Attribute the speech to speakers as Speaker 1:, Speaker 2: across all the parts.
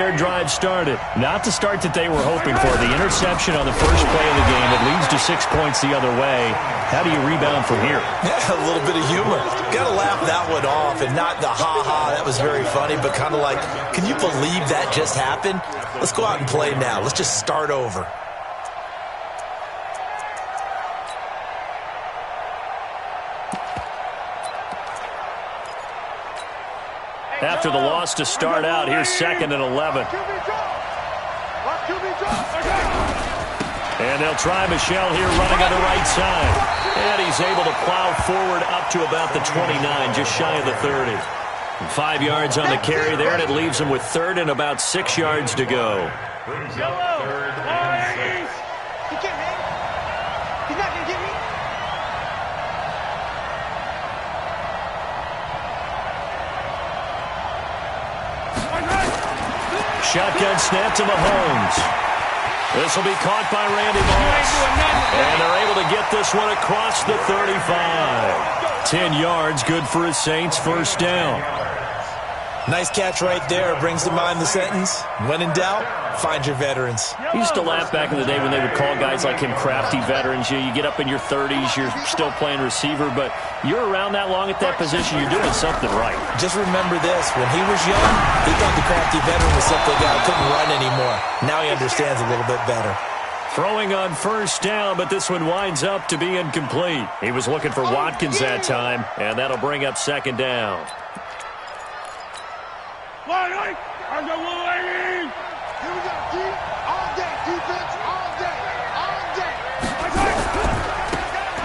Speaker 1: Drive started. Not the start that they were hoping for. The interception on the first play of the game. It leads to 6 points the other way. How do you rebound from here?
Speaker 2: Yeah, a little bit of humor. Got to laugh that one off, and not the ha-ha, that was very funny, but kind of like, can you believe that just happened? Let's go out and play now. Let's just start over.
Speaker 1: After the loss to start out, here's 2nd and 11. And they'll try Michel here running on the right side. And he's able to plow forward up to about the 29, just shy of the 30. 5 yards on the carry there, and it leaves him with 3rd and about 6 yards to go. Shotgun snap to Mahomes. This will be caught by Randy Moss. And they're able to get this one across the 35. 10 yards, good for his Saints, first down.
Speaker 2: Nice catch right there. Brings to mind the sentence, when in doubt, find your veterans.
Speaker 1: I used to laugh back in the day when they would call guys like him crafty veterans. You get up in your 30s, you're still playing receiver, but you're around that long at that position, you're doing something right.
Speaker 2: Just remember this. When he was young, he thought the crafty veteran was simply a guy who couldn't run anymore. Now he understands a little bit better.
Speaker 1: Throwing on first down, but this one winds up to be incomplete. He was looking for Watkins that time, and that'll bring up 2nd down.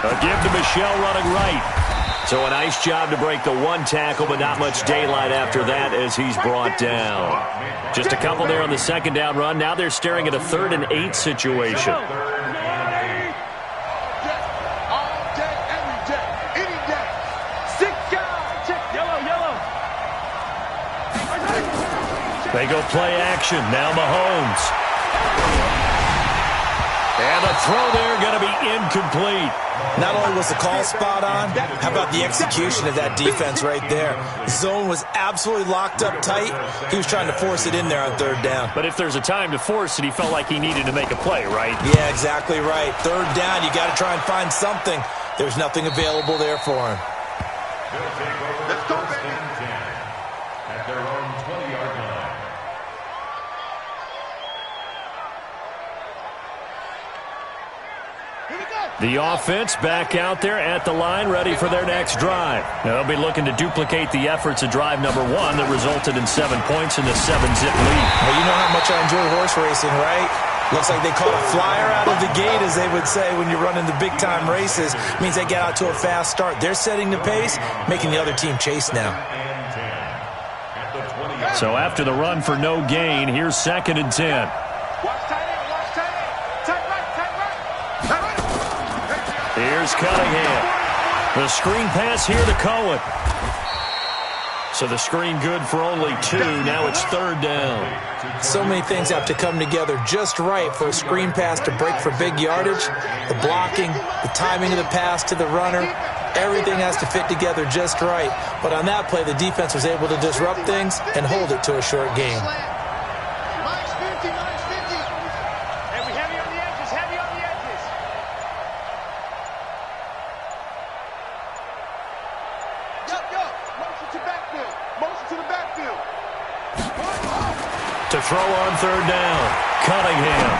Speaker 1: A give to Michel running right. So a nice job to break the one tackle, but not much daylight after that as he's brought down. Just a couple there on the 2nd down run. Now they're staring at a 3rd and 8 situation. They go play action. Now Mahomes. And the throw there going to be incomplete.
Speaker 2: Not only was the call spot on, how about the execution of that defense right there? Zone was absolutely locked up tight. He was trying to force it in there on 3rd down.
Speaker 1: But if there's a time to force it, he felt like he needed to make a play, right?
Speaker 2: Yeah, exactly right. 3rd down, you got to try and find something. There's nothing available there for him.
Speaker 3: Let's go, baby. At their own 20-yard line.
Speaker 1: The offense back out there at the line, ready for their next drive. They'll be looking to duplicate the efforts of drive number 1 that resulted in 7 points in the 7-zip lead.
Speaker 2: Well, you know how much I enjoy horse racing, right? Looks like they caught a flyer out of the gate, as they would say when you're running the big-time races. It means they get out to a fast start. They're setting the pace, making the other team chase now.
Speaker 1: So after the run for no gain, here's 2nd and 10. Here's Cunningham. The screen pass here to Cohen. So the screen good for only 2. Now it's 3rd down.
Speaker 2: So many things have to come together just right for a screen pass to break for big yardage. The blocking, the timing of the pass to the runner, everything has to fit together just right. But on that play, the defense was able to disrupt things and hold it to a short game.
Speaker 1: To throw on 3rd down, Cunningham.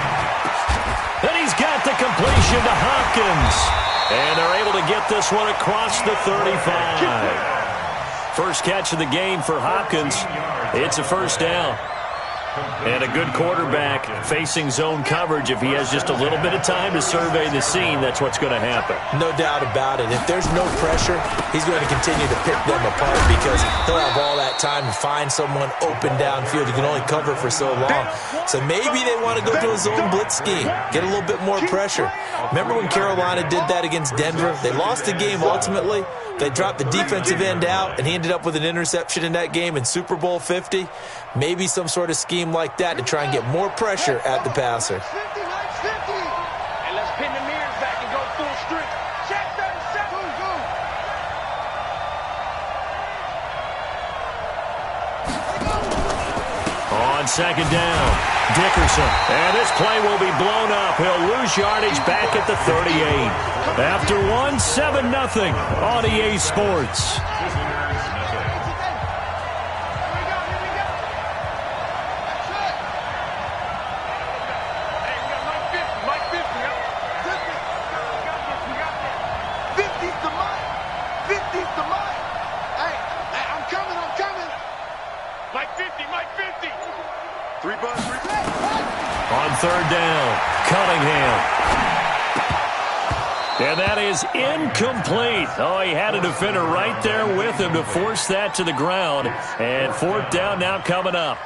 Speaker 1: Then he's got the completion to Hopkins. And they're able to get this one across the 35. First catch of the game for Hopkins. It's a first down. And a good quarterback facing zone coverage. If he has just a little bit of time to survey the scene, that's what's going to happen.
Speaker 2: No doubt about it. If there's no pressure, he's going to continue to pick them apart because he'll have all that time to find someone open downfield. You can only cover for so long. So maybe they want to go to a zone blitz scheme, get a little bit more pressure. Remember when Carolina did that against Denver? They lost the game ultimately. They dropped the defensive end out, and he ended up with an interception in that game in Super Bowl 50. Maybe some sort of scheme like that to try and get more pressure at the passer.
Speaker 4: And let's pin the mirrors back and go full strength. Check 37. Go.
Speaker 1: On on second down. Dickerson. And this play will be blown up. He'll lose yardage back at the 38. After one, 7-0 on EA Sports. On third down, Cunningham. And that is incomplete. Oh, he had a defender right there with him to force that to the ground. And fourth down now coming up.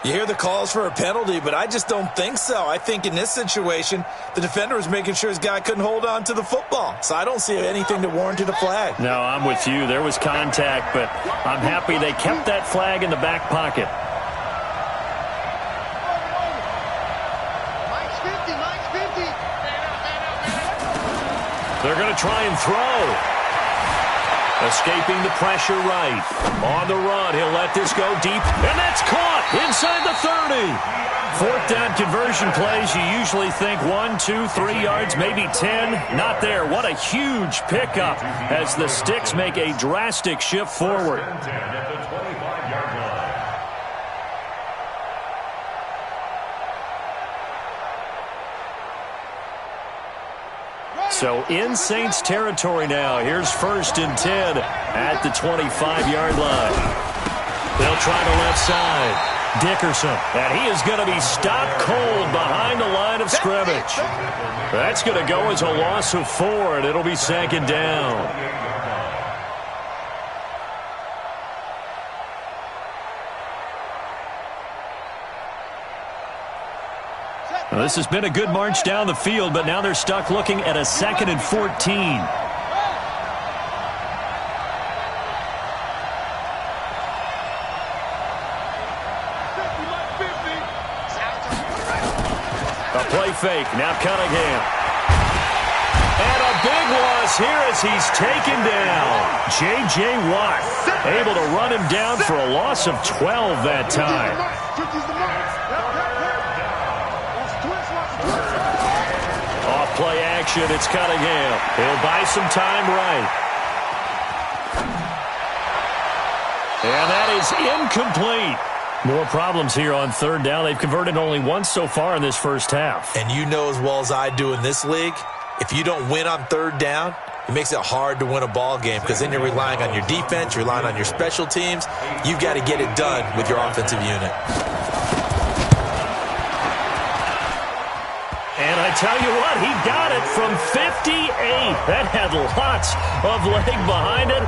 Speaker 2: You hear the calls for a penalty, but I just don't think so. I think in this situation, the defender was making sure his guy couldn't hold on to the football. So I don't see anything to warrant a flag.
Speaker 1: No, I'm with you. There was contact, but I'm happy they kept that flag in the back pocket. They're going to try and throw. Escaping the pressure right. On the run, he'll let this go deep, and that's caught inside the 30. Fourth down conversion plays, you usually think 1, 2, 3 yards, maybe 10. Not there. What a huge pickup as the Sticks make a drastic shift forward. So in Saints territory now. Here's 1st and 10 at the 25-yard line. They'll try the left side. Dickerson. And he is going to be stopped cold behind the line of scrimmage. That's going to go as a loss of 4, and it'll be 2nd down. Well, this has been a good march down the field, but now they're stuck looking at a 2nd and 14. A play fake. Now Cunningham. And a big loss here as he's taken down. J.J. Watt able to run him down for a loss of 12 that time. Play action, it's Cunningham. He'll buy some time right. And that is incomplete. More problems here on third down. They've converted only once so far in this first half.
Speaker 2: And you know as well as I do in this league, if you don't win on third down, it makes it hard to win a ball game because then you're relying on your defense, you're relying on your special teams. You've got to get it done with your offensive unit.
Speaker 1: And I tell you what, he got it from 58. That had lots of leg behind it.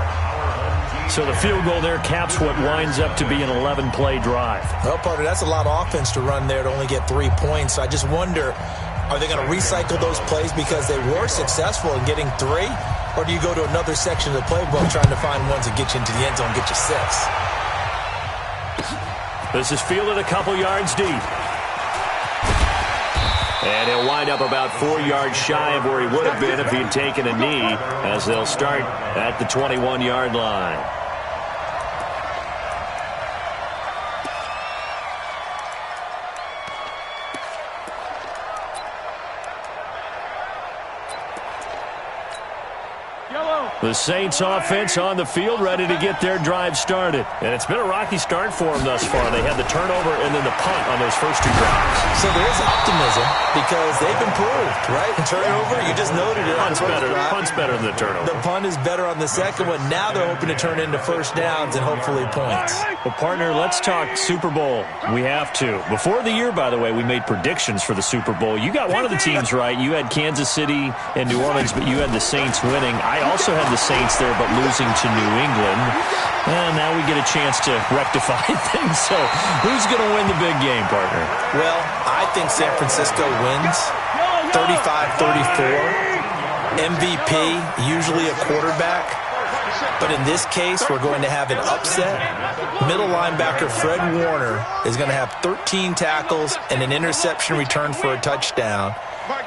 Speaker 1: So the field goal there caps what winds up to be an 11-play drive.
Speaker 2: Well, partner, that's a lot of offense to run there to only get 3 points. I just wonder, are they going to recycle those plays because they were successful in getting 3? Or do you go to another section of the playbook trying to find ones that get you into the end zone and get you 6?
Speaker 1: This is fielded a couple yards deep. And he'll wind up about 4 yards shy of where he would have been if he'd taken a knee, as they'll start at the 21-yard line. The Saints offense on the field ready to get their drive started. And it's been a rocky start for them thus far. They had the turnover and then the punt on those first 2 drives.
Speaker 2: So there is optimism because they've improved, right? Turnover, you just noted it.
Speaker 1: Punt's better than the turnover.
Speaker 2: The punt is better on the second one. Now they're hoping to turn into first downs and hopefully points.
Speaker 1: Well, partner, let's talk Super Bowl. We have to. Before the year, by the way, we made predictions for the Super Bowl. You got one of the teams right. You had Kansas City and New Orleans, but you had the Saints winning. I also had the Saints there, but losing to New England. And now we get a chance to rectify things. So who's going to win the big game, partner?
Speaker 2: Well, I think San Francisco wins 35-34. MVP, usually a quarterback. But in this case, we're going to have an upset. Middle linebacker Fred Warner is going to have 13 tackles and an interception return for a touchdown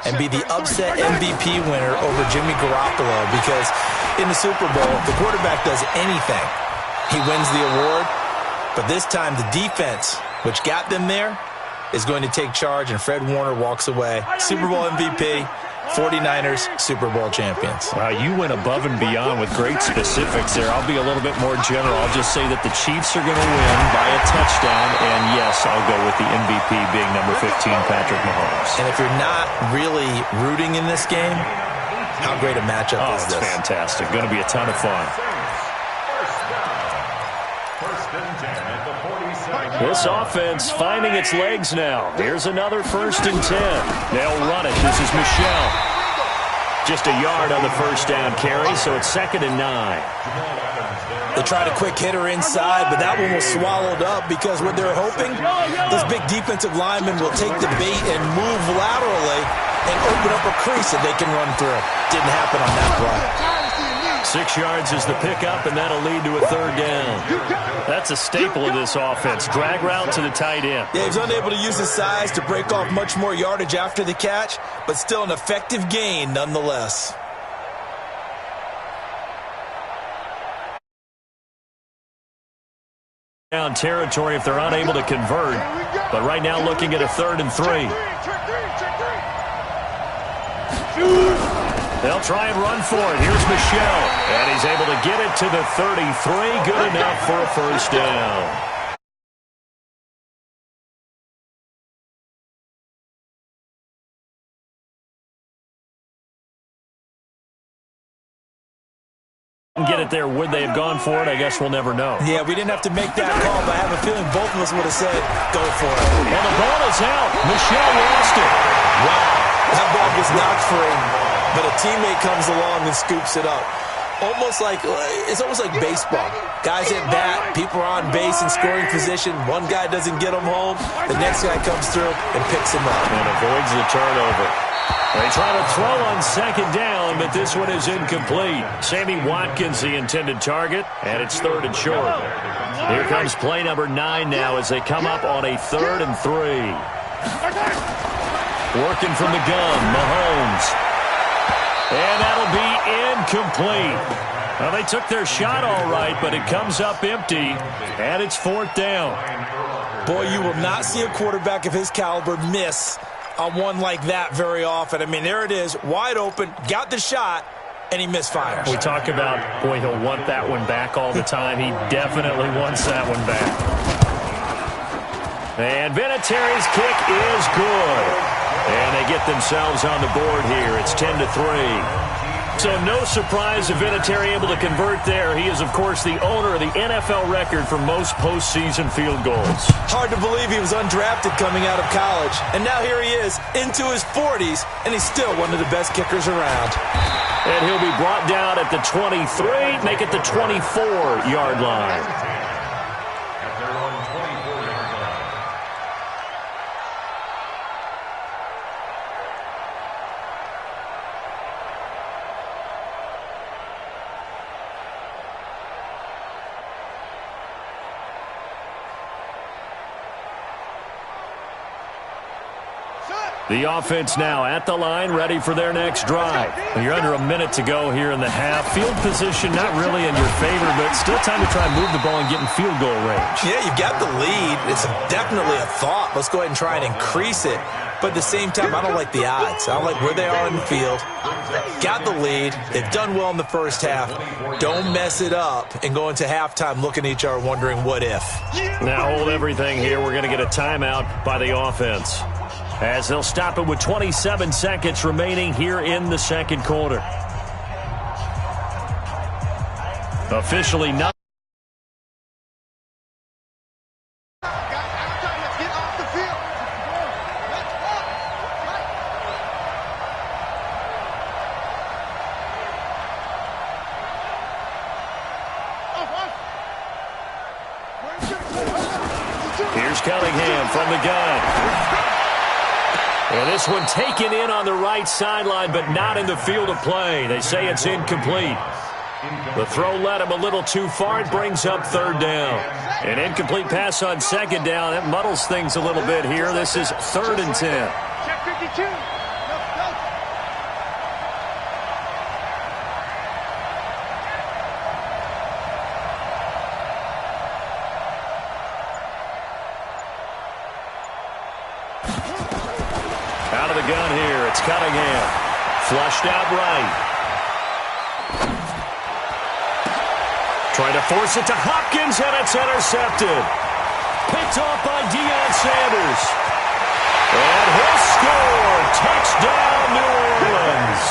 Speaker 2: and be the upset MVP winner over Jimmy Garoppolo, because in the Super Bowl, if the quarterback does anything, he wins the award. But this time, the defense which got them there, is going to take charge, and Fred Warner walks away. Super Bowl MVP, 49ers Super Bowl champions.
Speaker 1: Wow, you went above and beyond with great specifics there. I'll be a little bit more general. I'll just say that the Chiefs are going to win by a touchdown, and yes, I'll go with the MVP being number 15, Patrick Mahomes.
Speaker 2: And if you're not really rooting in this game, how great a matchup is
Speaker 1: it's
Speaker 2: this?
Speaker 1: fantastic. Going to be a ton of fun. This offense finding its legs now. Here's another 1st and 10. They'll run it. This is Michel. Just a yard on the first down carry, so it's 2nd and 9.
Speaker 2: They tried a quick hitter inside, but that one was swallowed up because what they're hoping, this big defensive lineman will take the bait and move laterally and open up a crease that they can run through. Didn't happen on that play.
Speaker 1: 6 yards is the pickup, and that'll lead to a 3rd down. That's a staple of this offense. Drag route to the tight end.
Speaker 2: Yeah, he's unable to use his size to break off much more yardage after the catch, but still an effective gain nonetheless.
Speaker 1: Down territory if they're unable to convert, but right now looking at a 3rd and 3. They'll try and run for it. Here's Michel, and he's able to get it to the 33. Good enough for a 1st down. Get it there. Would they have gone for it? I guess we'll never know.
Speaker 2: Yeah, we didn't have to make that call, but I have a feeling both of us would have said, go for it.
Speaker 1: And the ball is out. Michel lost it.
Speaker 2: Wow, that ball was knocked free, but a teammate comes along and scoops it up. It's almost like baseball. Guys at bat, people are on base in scoring position. One guy doesn't get them home. The next guy comes through and picks him up.
Speaker 1: And avoids the turnover. They try to throw on 2nd down, but this one is incomplete. Sammy Watkins, the intended target, and it's 3rd and short. Here comes play number 9 now as they come up on a 3rd and 3. Working from the gun, Mahomes. And that'll be incomplete. Well, they took their shot all right, but it comes up empty, and it's 4th down.
Speaker 2: Boy, you will not see a quarterback of his caliber miss on one like that very often. I mean, there it is, wide open, got the shot, and he misfires.
Speaker 1: We talk about, boy, he'll want that one back all the time. He definitely wants that one back. And Vinatieri's kick is good. And they get themselves on the board here. It's 10-3. So no surprise if Vinatieri able to convert there. He is, of course, the owner of the NFL record for most postseason field goals.
Speaker 2: Hard to believe he was undrafted coming out of college. And now here he is, into his 40s, and he's still one of the best kickers around.
Speaker 1: And he'll be brought down at the 23, make it the 24-yard line. The offense now at the line, ready for their next drive. You're under a minute to go here in the half. Field position not really in your favor, but still time to try and move the ball and get in field goal range.
Speaker 2: Yeah, you've got the lead. It's definitely a thought. Let's go ahead and try and increase it. But at the same time, I don't like the odds. I don't like where they are in the field. Got the lead. They've done well in the first half. Don't mess it up and go into halftime looking at each other wondering what if.
Speaker 1: Now hold everything here. We're going to get a timeout by the offense, as they'll stop it with 27 seconds remaining here in the second quarter. Officially not. Here's Cunningham from the gun. And this one taken in on the right sideline, but not in the field of play. They say it's incomplete. The throw led him a little too far. It brings up 3rd down. An incomplete pass on 2nd down. That muddles things a little bit here. This is 3rd and 10.
Speaker 4: Check 52.
Speaker 1: Out of the gun here, it's Cunningham. Flushed out right. Trying to force it to Hopkins, and it's intercepted. Picked off by Deion Sanders. And he'll score. Touchdown, New Orleans.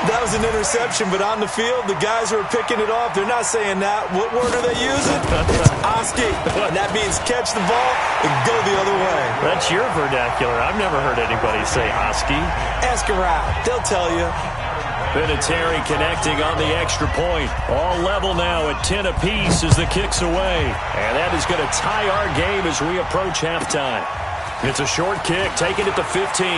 Speaker 2: That was an interception, but on the field, the guys who are picking it off, they're not saying that. What word are they using? It's Oski. And that means catch the ball and go the other way.
Speaker 1: That's your vernacular. I've never heard anybody say Oski.
Speaker 2: Ask around. They'll tell you.
Speaker 1: Vinatieri connecting on the extra point. All level now at 10 apiece as the kick's away. And that is going to tie our game as we approach halftime. It's a short kick, taking it to 15.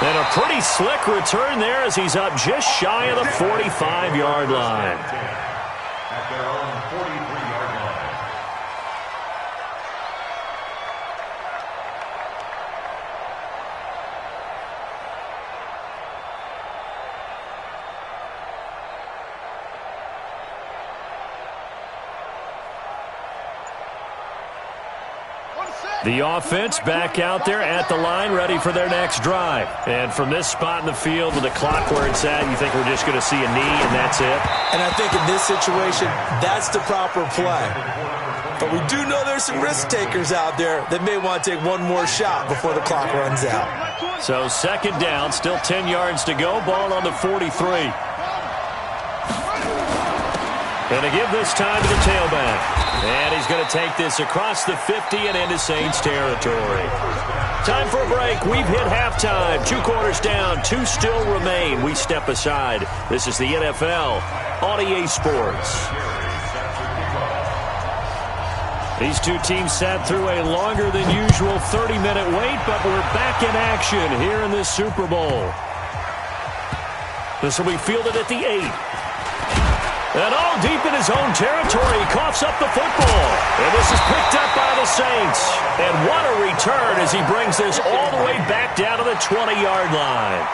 Speaker 1: And a pretty slick return there as he's up just shy of the 45-yard line.
Speaker 3: At their own 43-yard line.
Speaker 1: The offense back out there at the line, ready for their next drive. And from this spot in the field with the clock where it's at, you think we're just going to see a knee and that's it?
Speaker 2: And I think in this situation, that's the proper play. But we do know there's some risk takers out there that may want to take one more shot before the clock runs out.
Speaker 1: So second down, still 10 yards to go, ball on the 43. Going to give this time to the tailback. And he's going to take this across the 50 and into Saints territory. Time for a break. We've hit halftime. 2 quarters down. 2 still remain. We step aside. This is the NFL on EA Sports. These two teams sat through a longer than usual 30-minute wait, but we're back in action here in this Super Bowl. This will be fielded at the 8. And all deep in his own territory, he coughs up the football. And this is picked up by the Saints. And what a return as he brings this all the way back down to the 20-yard line.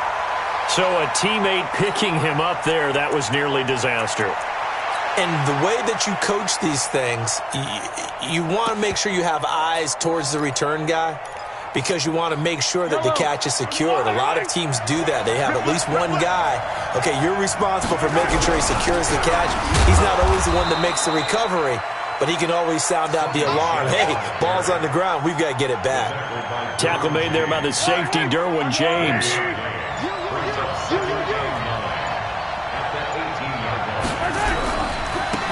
Speaker 1: So a teammate picking him up there, that was nearly disaster.
Speaker 2: And the way that you coach these things, you want to make sure you have eyes towards the return guy, because you want to make sure that the catch is secured. A lot of teams do that. They have at least one guy. Okay, you're responsible for making sure he secures the catch. He's not always the one that makes the recovery, but he can always sound out the alarm. Hey, ball's on the ground. We've got to get it back.
Speaker 1: Tackle made there by the safety, Derwin James.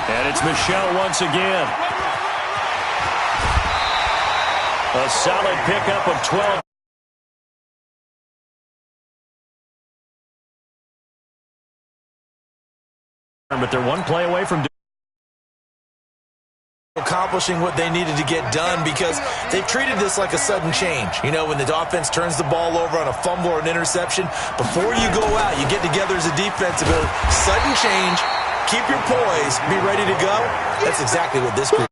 Speaker 1: And it's Michel once again. A solid pickup of 12. But they're one play away from
Speaker 2: accomplishing what they needed to get done, because they've treated this like a sudden change. You know, when the offense turns the ball over on a fumble or an interception, before you go out, you get together as a defense and go, sudden change, keep your poise, be ready to go. That's exactly what this group.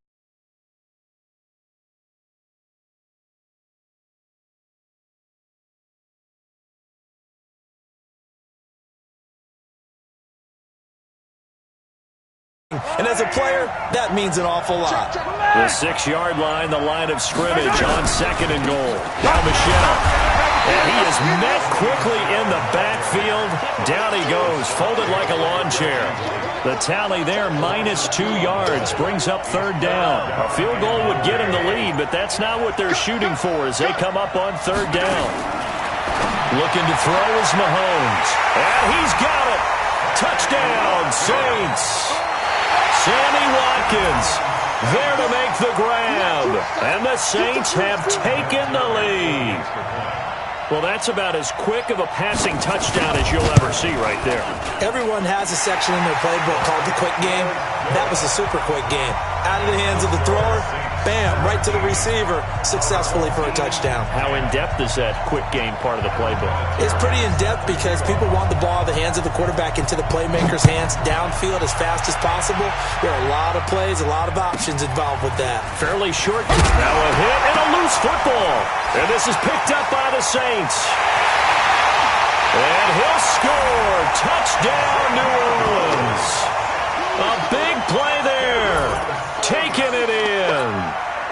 Speaker 2: And as a player, that means an awful lot.
Speaker 1: The 6-yard line, the line of scrimmage on 2nd and goal. Now Michel. And he is met quickly in the backfield. Down he goes, folded like a lawn chair. The tally there, -2 yards, brings up 3rd down. A field goal would get him the lead, but that's not what they're shooting for as they come up on 3rd down. Looking to throw is Mahomes. And he's got it. Touchdown, Saints. Sammy Watkins there to make the grab. And the Saints have taken the lead. Well, that's about as quick of a passing touchdown as you'll ever see right there.
Speaker 2: Everyone has a section in their playbook called the quick game. That was a super quick game. Out of the hands of the thrower, bam, right to the receiver, successfully for a touchdown.
Speaker 1: How in-depth is that quick game part of the playbook?
Speaker 2: It's pretty in-depth because people want the ball out of the hands of the quarterback into the playmaker's hands downfield as fast as possible. There are a lot of plays, a lot of options involved with that.
Speaker 1: Fairly short. Now a hit and a loose football. And this is picked up by the Saints. And he'll score. Touchdown, New Orleans. A big play there. Taking it in.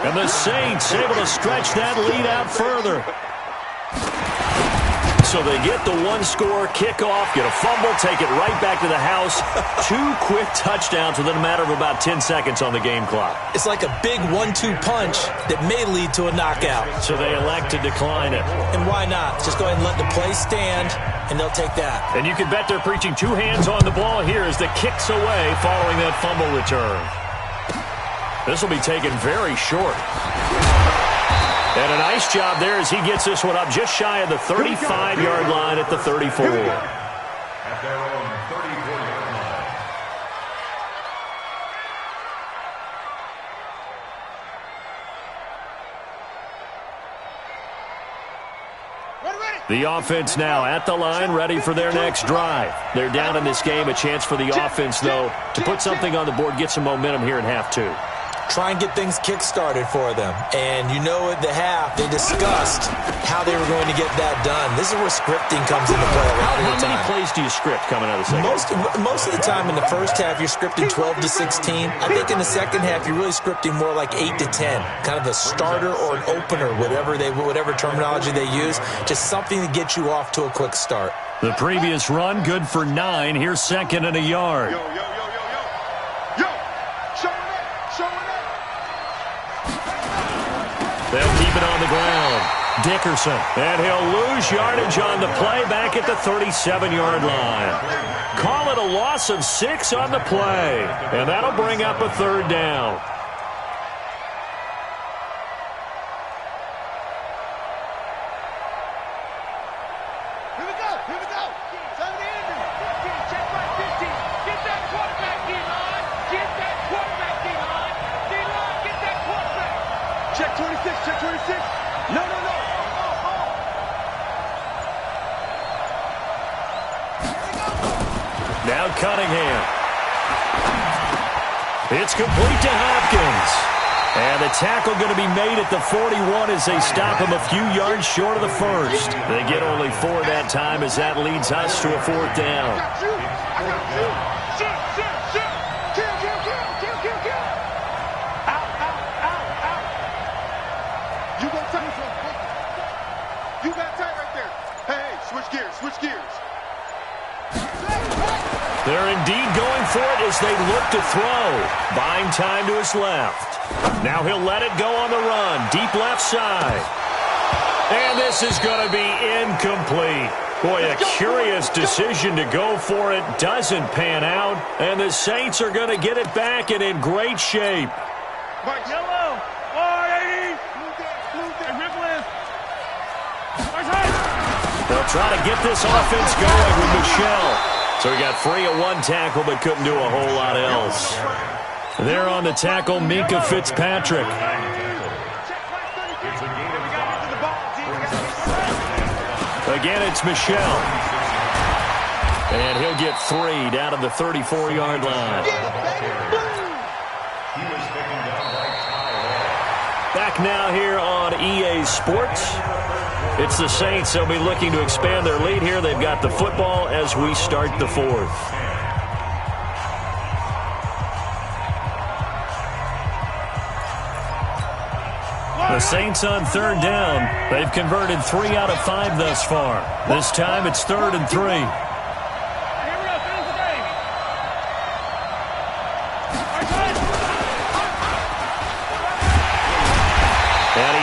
Speaker 1: And the Saints able to stretch that lead out further. So they get the one-score kickoff, get a fumble, take it right back to the house. 2 quick touchdowns within a matter of about 10 seconds on the game clock.
Speaker 2: It's like a big 1-2 punch that may lead to a knockout.
Speaker 1: So they elect to decline it.
Speaker 2: And why not? Just go ahead and let the play stand, and they'll take that.
Speaker 1: And you can bet they're preaching 2 hands on the ball here as the kick's away following that fumble return. This will be taken very short. And a nice job there as he gets this one up just shy of the 35-yard line at the 34.
Speaker 3: At their own 34-yard line.
Speaker 1: The offense now at the line, ready for their next drive. They're down in this game. A chance for the offense, though, to put something on the board, get some momentum here in half 2.
Speaker 2: Try and get things kick-started for them. And you know at the half, they discussed how they were going to get that done. This is where scripting comes into play a lot of the time.
Speaker 1: How many plays do you script coming out of the second?
Speaker 2: Most of the time in the first half, you're scripting 12 to 16. I think in the second half, you're really scripting more like 8 to 10. Kind of a starter or an opener, whatever terminology they use. Just something to get you off to a quick start.
Speaker 1: The previous run, good for 9. Here's 2nd and a yard. They'll keep it on the ground. Dickerson. And he'll lose yardage on the play back at the 37-yard line. Call it a loss of 6 on the play. And that'll bring up a 3rd down.
Speaker 4: Here we go. Turn the engine. 15, check my 15. Get that quarterback, D-line. Get that quarterback, D-line. D-line, get that quarterback. Check 26, check 26. No.
Speaker 1: Now Cunningham. It's complete to Hopkins. And the tackle going to be made at the 41 as they stop him a few yards short of the first. They get only 4 that time as that leads us to a 4th down.
Speaker 3: You got tight right there. Hey, switch gears.
Speaker 1: They're indeed going for it as they look to throw. Buying time to his left. Now he'll let it go on the run. Deep left side. And this is going to be incomplete. Boy, a curious decision to go for it. Doesn't pan out. And the Saints are going to get it back and in great shape.
Speaker 4: Yellow. 480.
Speaker 1: They'll try to get this offense going with Michelle. So he got free of 1 tackle but couldn't do a whole lot else. There on the tackle, Minka Fitzpatrick. Again, it's Michelle. And he'll get 3 down to the 34-yard line. Back now here on EA Sports. It's the Saints. They'll be looking to expand their lead here. They've got the football as we start the 4th. The Saints on 3rd down. They've converted 3 out of 5 thus far. This time it's 3rd and 3.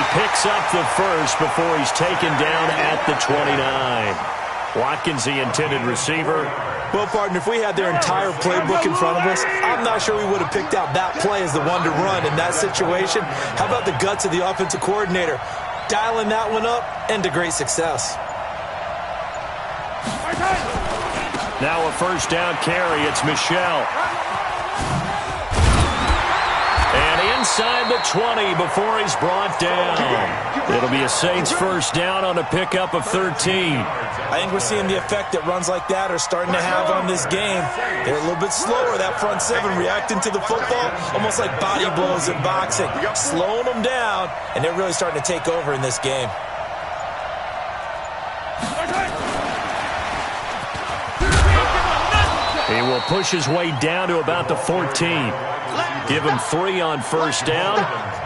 Speaker 1: Picks up the first before he's taken down at the 29. Watkins, the intended receiver.
Speaker 2: Well, partner, if we had their entire playbook in front of us, I'm not sure we would have picked out that play as the one to run in that situation. How about the guts of the offensive coordinator? Dialing that one up into great success.
Speaker 1: Now a 1st down carry. It's Michelle. And inside the 20 before he's brought down. It'll be a Saints 1st down on a pickup of 13.
Speaker 2: I think we're seeing the effect that runs like that are starting to have on this game. They're a little bit slower, that front 7, reacting to the football, almost like body blows in boxing, slowing them down, and they're really starting to take over in this game.
Speaker 1: He will push his way down to about the 14. Give him 3 on first down.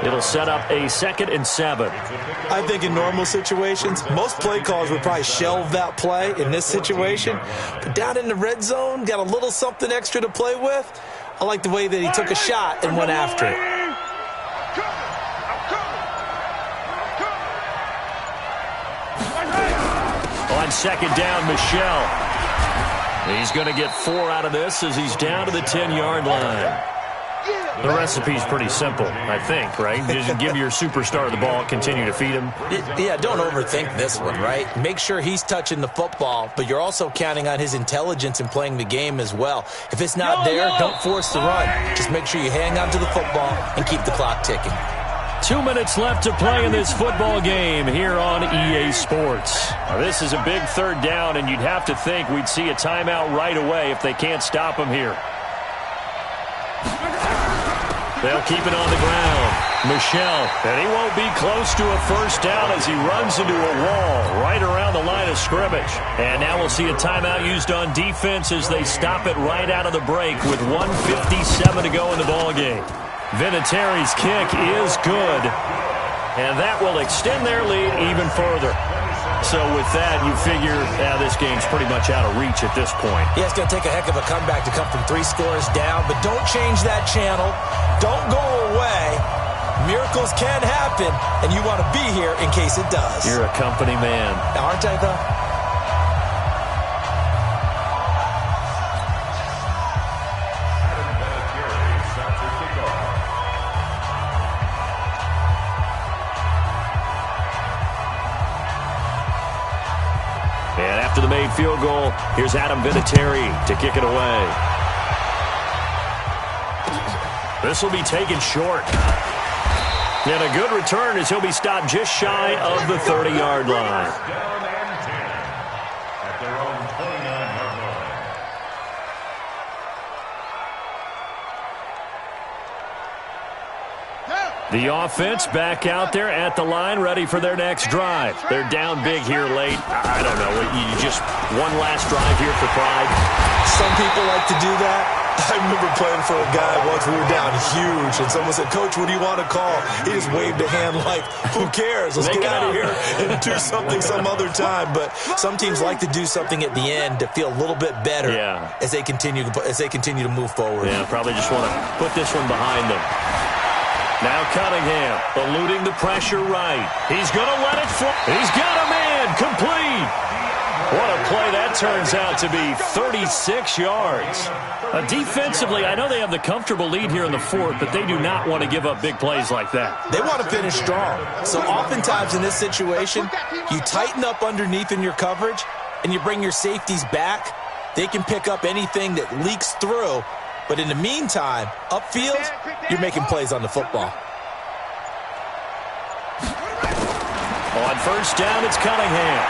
Speaker 1: It'll set up a 2nd and 7.
Speaker 2: I think in normal situations, most play callers would probably shelve that play in this situation. But down in the red zone, got a little something extra to play with. I like the way that he took a shot and went after it.
Speaker 1: On 2nd down, Michel. He's going to get 4 out of this as he's down to the 10-yard line. The recipe's pretty simple, I think, right? Just give your superstar the ball, continue to feed him.
Speaker 2: Yeah, don't overthink this one, right? Make sure he's touching the football, but you're also counting on his intelligence in playing the game as well. If it's not there, don't force the run. Just make sure you hang on to the football and keep the clock ticking.
Speaker 1: 2 minutes left to play in this football game here on EA Sports. Now, this is a big 3rd down, and you'd have to think we'd see a timeout right away if they can't stop him here. They'll keep it on the ground. Michel, and he won't be close to a first down as he runs into a wall right around the line of scrimmage. And now we'll see a timeout used on defense as they stop it right out of the break with 1:57 to go in the ballgame. Vinatieri's kick is good, and that will extend their lead even further. So with that, you figure this game's pretty much out of reach at this point.
Speaker 2: Yeah, it's going to take a heck of a comeback to come from 3 scores down, but don't change that channel. Don't go away. Miracles can happen, and you want to be here in case it does.
Speaker 1: You're a company man.
Speaker 2: Aren't I, though?
Speaker 1: After the made field goal, here's Adam Vinatieri to kick it away. This will be taken short. And a good return as he'll be stopped just shy of the 30-yard line.
Speaker 3: Down and 10 at their own 29-yard line.
Speaker 1: The offense back out there at the line, ready for their next drive. They're down big here late. I don't know. You just one last drive here for pride.
Speaker 2: Some people like to do that. I remember playing for a guy once. We were down huge, and someone said, "Coach, what do you want to call?" He just waved a hand like, "Who cares? Let's get out of here and do something some other time." But some teams like to do something at the end to feel a little bit better as they continue to move forward.
Speaker 1: Yeah, probably just want to put this one behind them. Now Cunningham eluding the pressure right. He's going to let it fly. He's got a man complete. What a play that turns out to be, 36 yards. Defensively, I know they have the comfortable lead here in the 4th, but they do not want to give up big plays like that.
Speaker 2: They want to finish strong. So oftentimes in this situation, you tighten up underneath in your coverage, and you bring your safeties back. They can pick up anything that leaks through. But in the meantime, upfield, you're making plays on the football.
Speaker 1: On first down, it's Cunningham.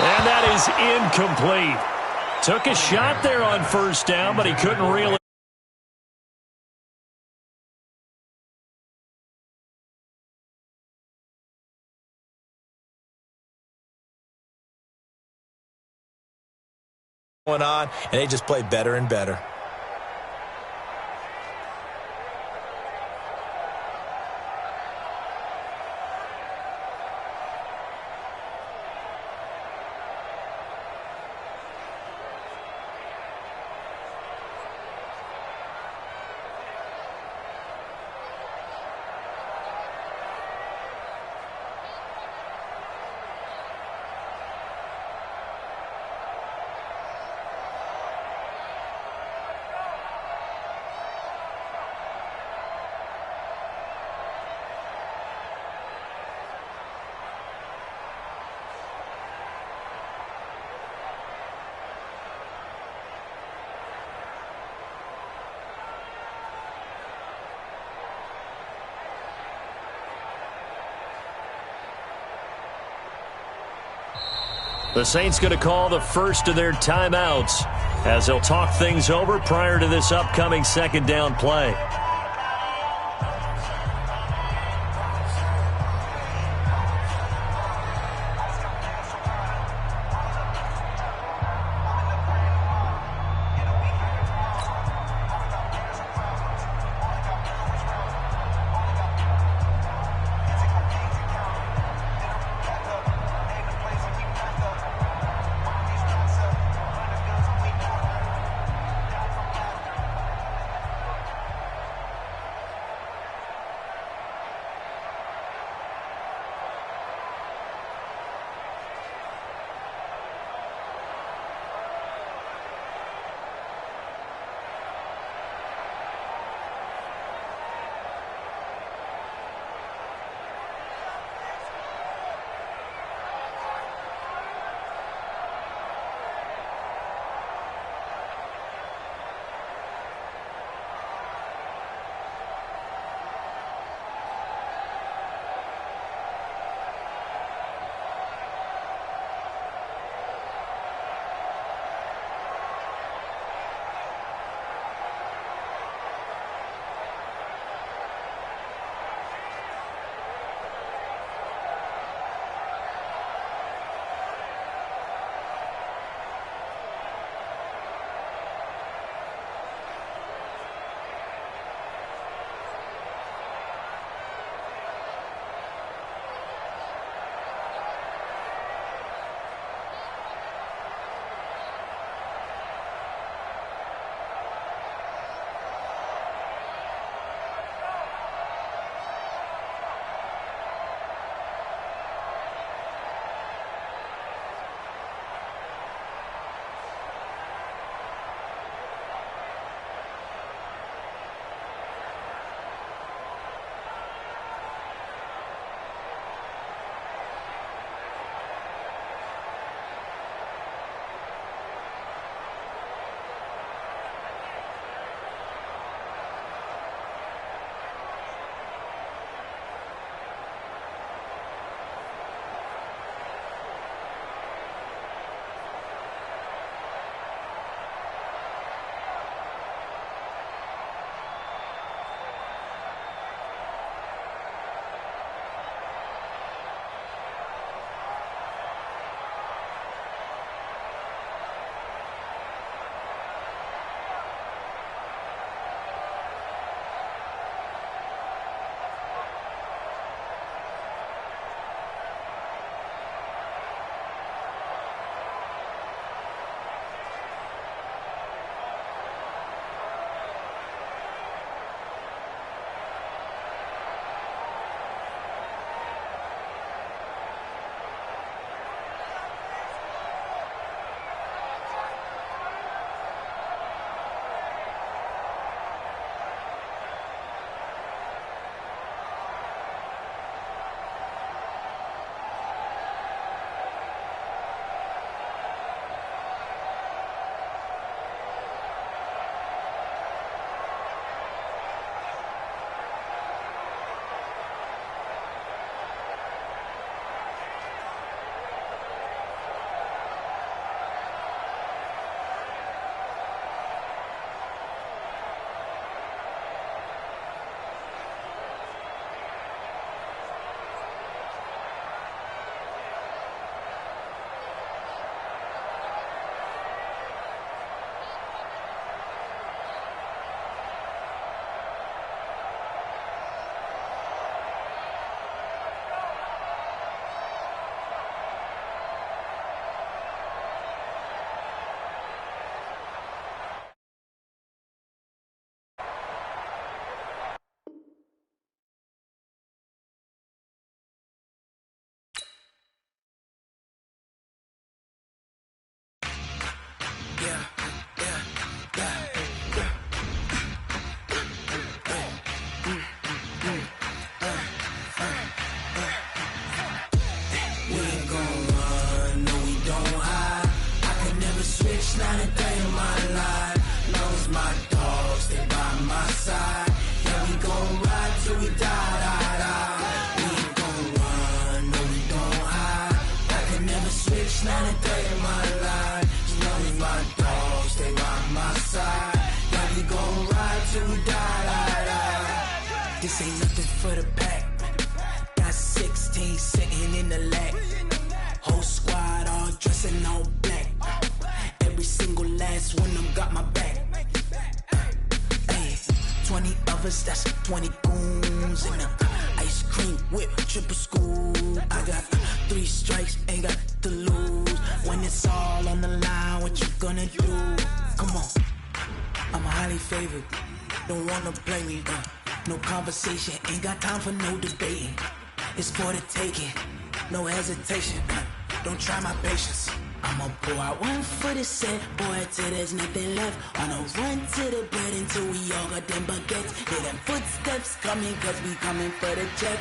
Speaker 1: And that is incomplete. Took a shot there on first down, but he couldn't reel it.
Speaker 2: Going on, and they just play better and better.
Speaker 1: The Saints going to call the first of their timeouts as they'll talk things over prior to this upcoming 2nd down play.
Speaker 5: This ain't nothing for the pack. Got 16 sitting in the lap. Whole squad all dressing all black. Every single last one of them got my back. 20 of us, that's 20 goons in a ice cream whip, triple scoop. I got 3 strikes, ain't got to lose. When it's all on the line, what you gonna do? Come on, I'm highly favored. Don't wanna play me, no conversation, ain't got time for no debating. It's for the taking, no hesitation. Don't try my patience. I'ma pull out one foot and set, boy, till there's nothing left. On a run to the bed until we all got them baguettes. Hear them footsteps coming, cause we coming for the check.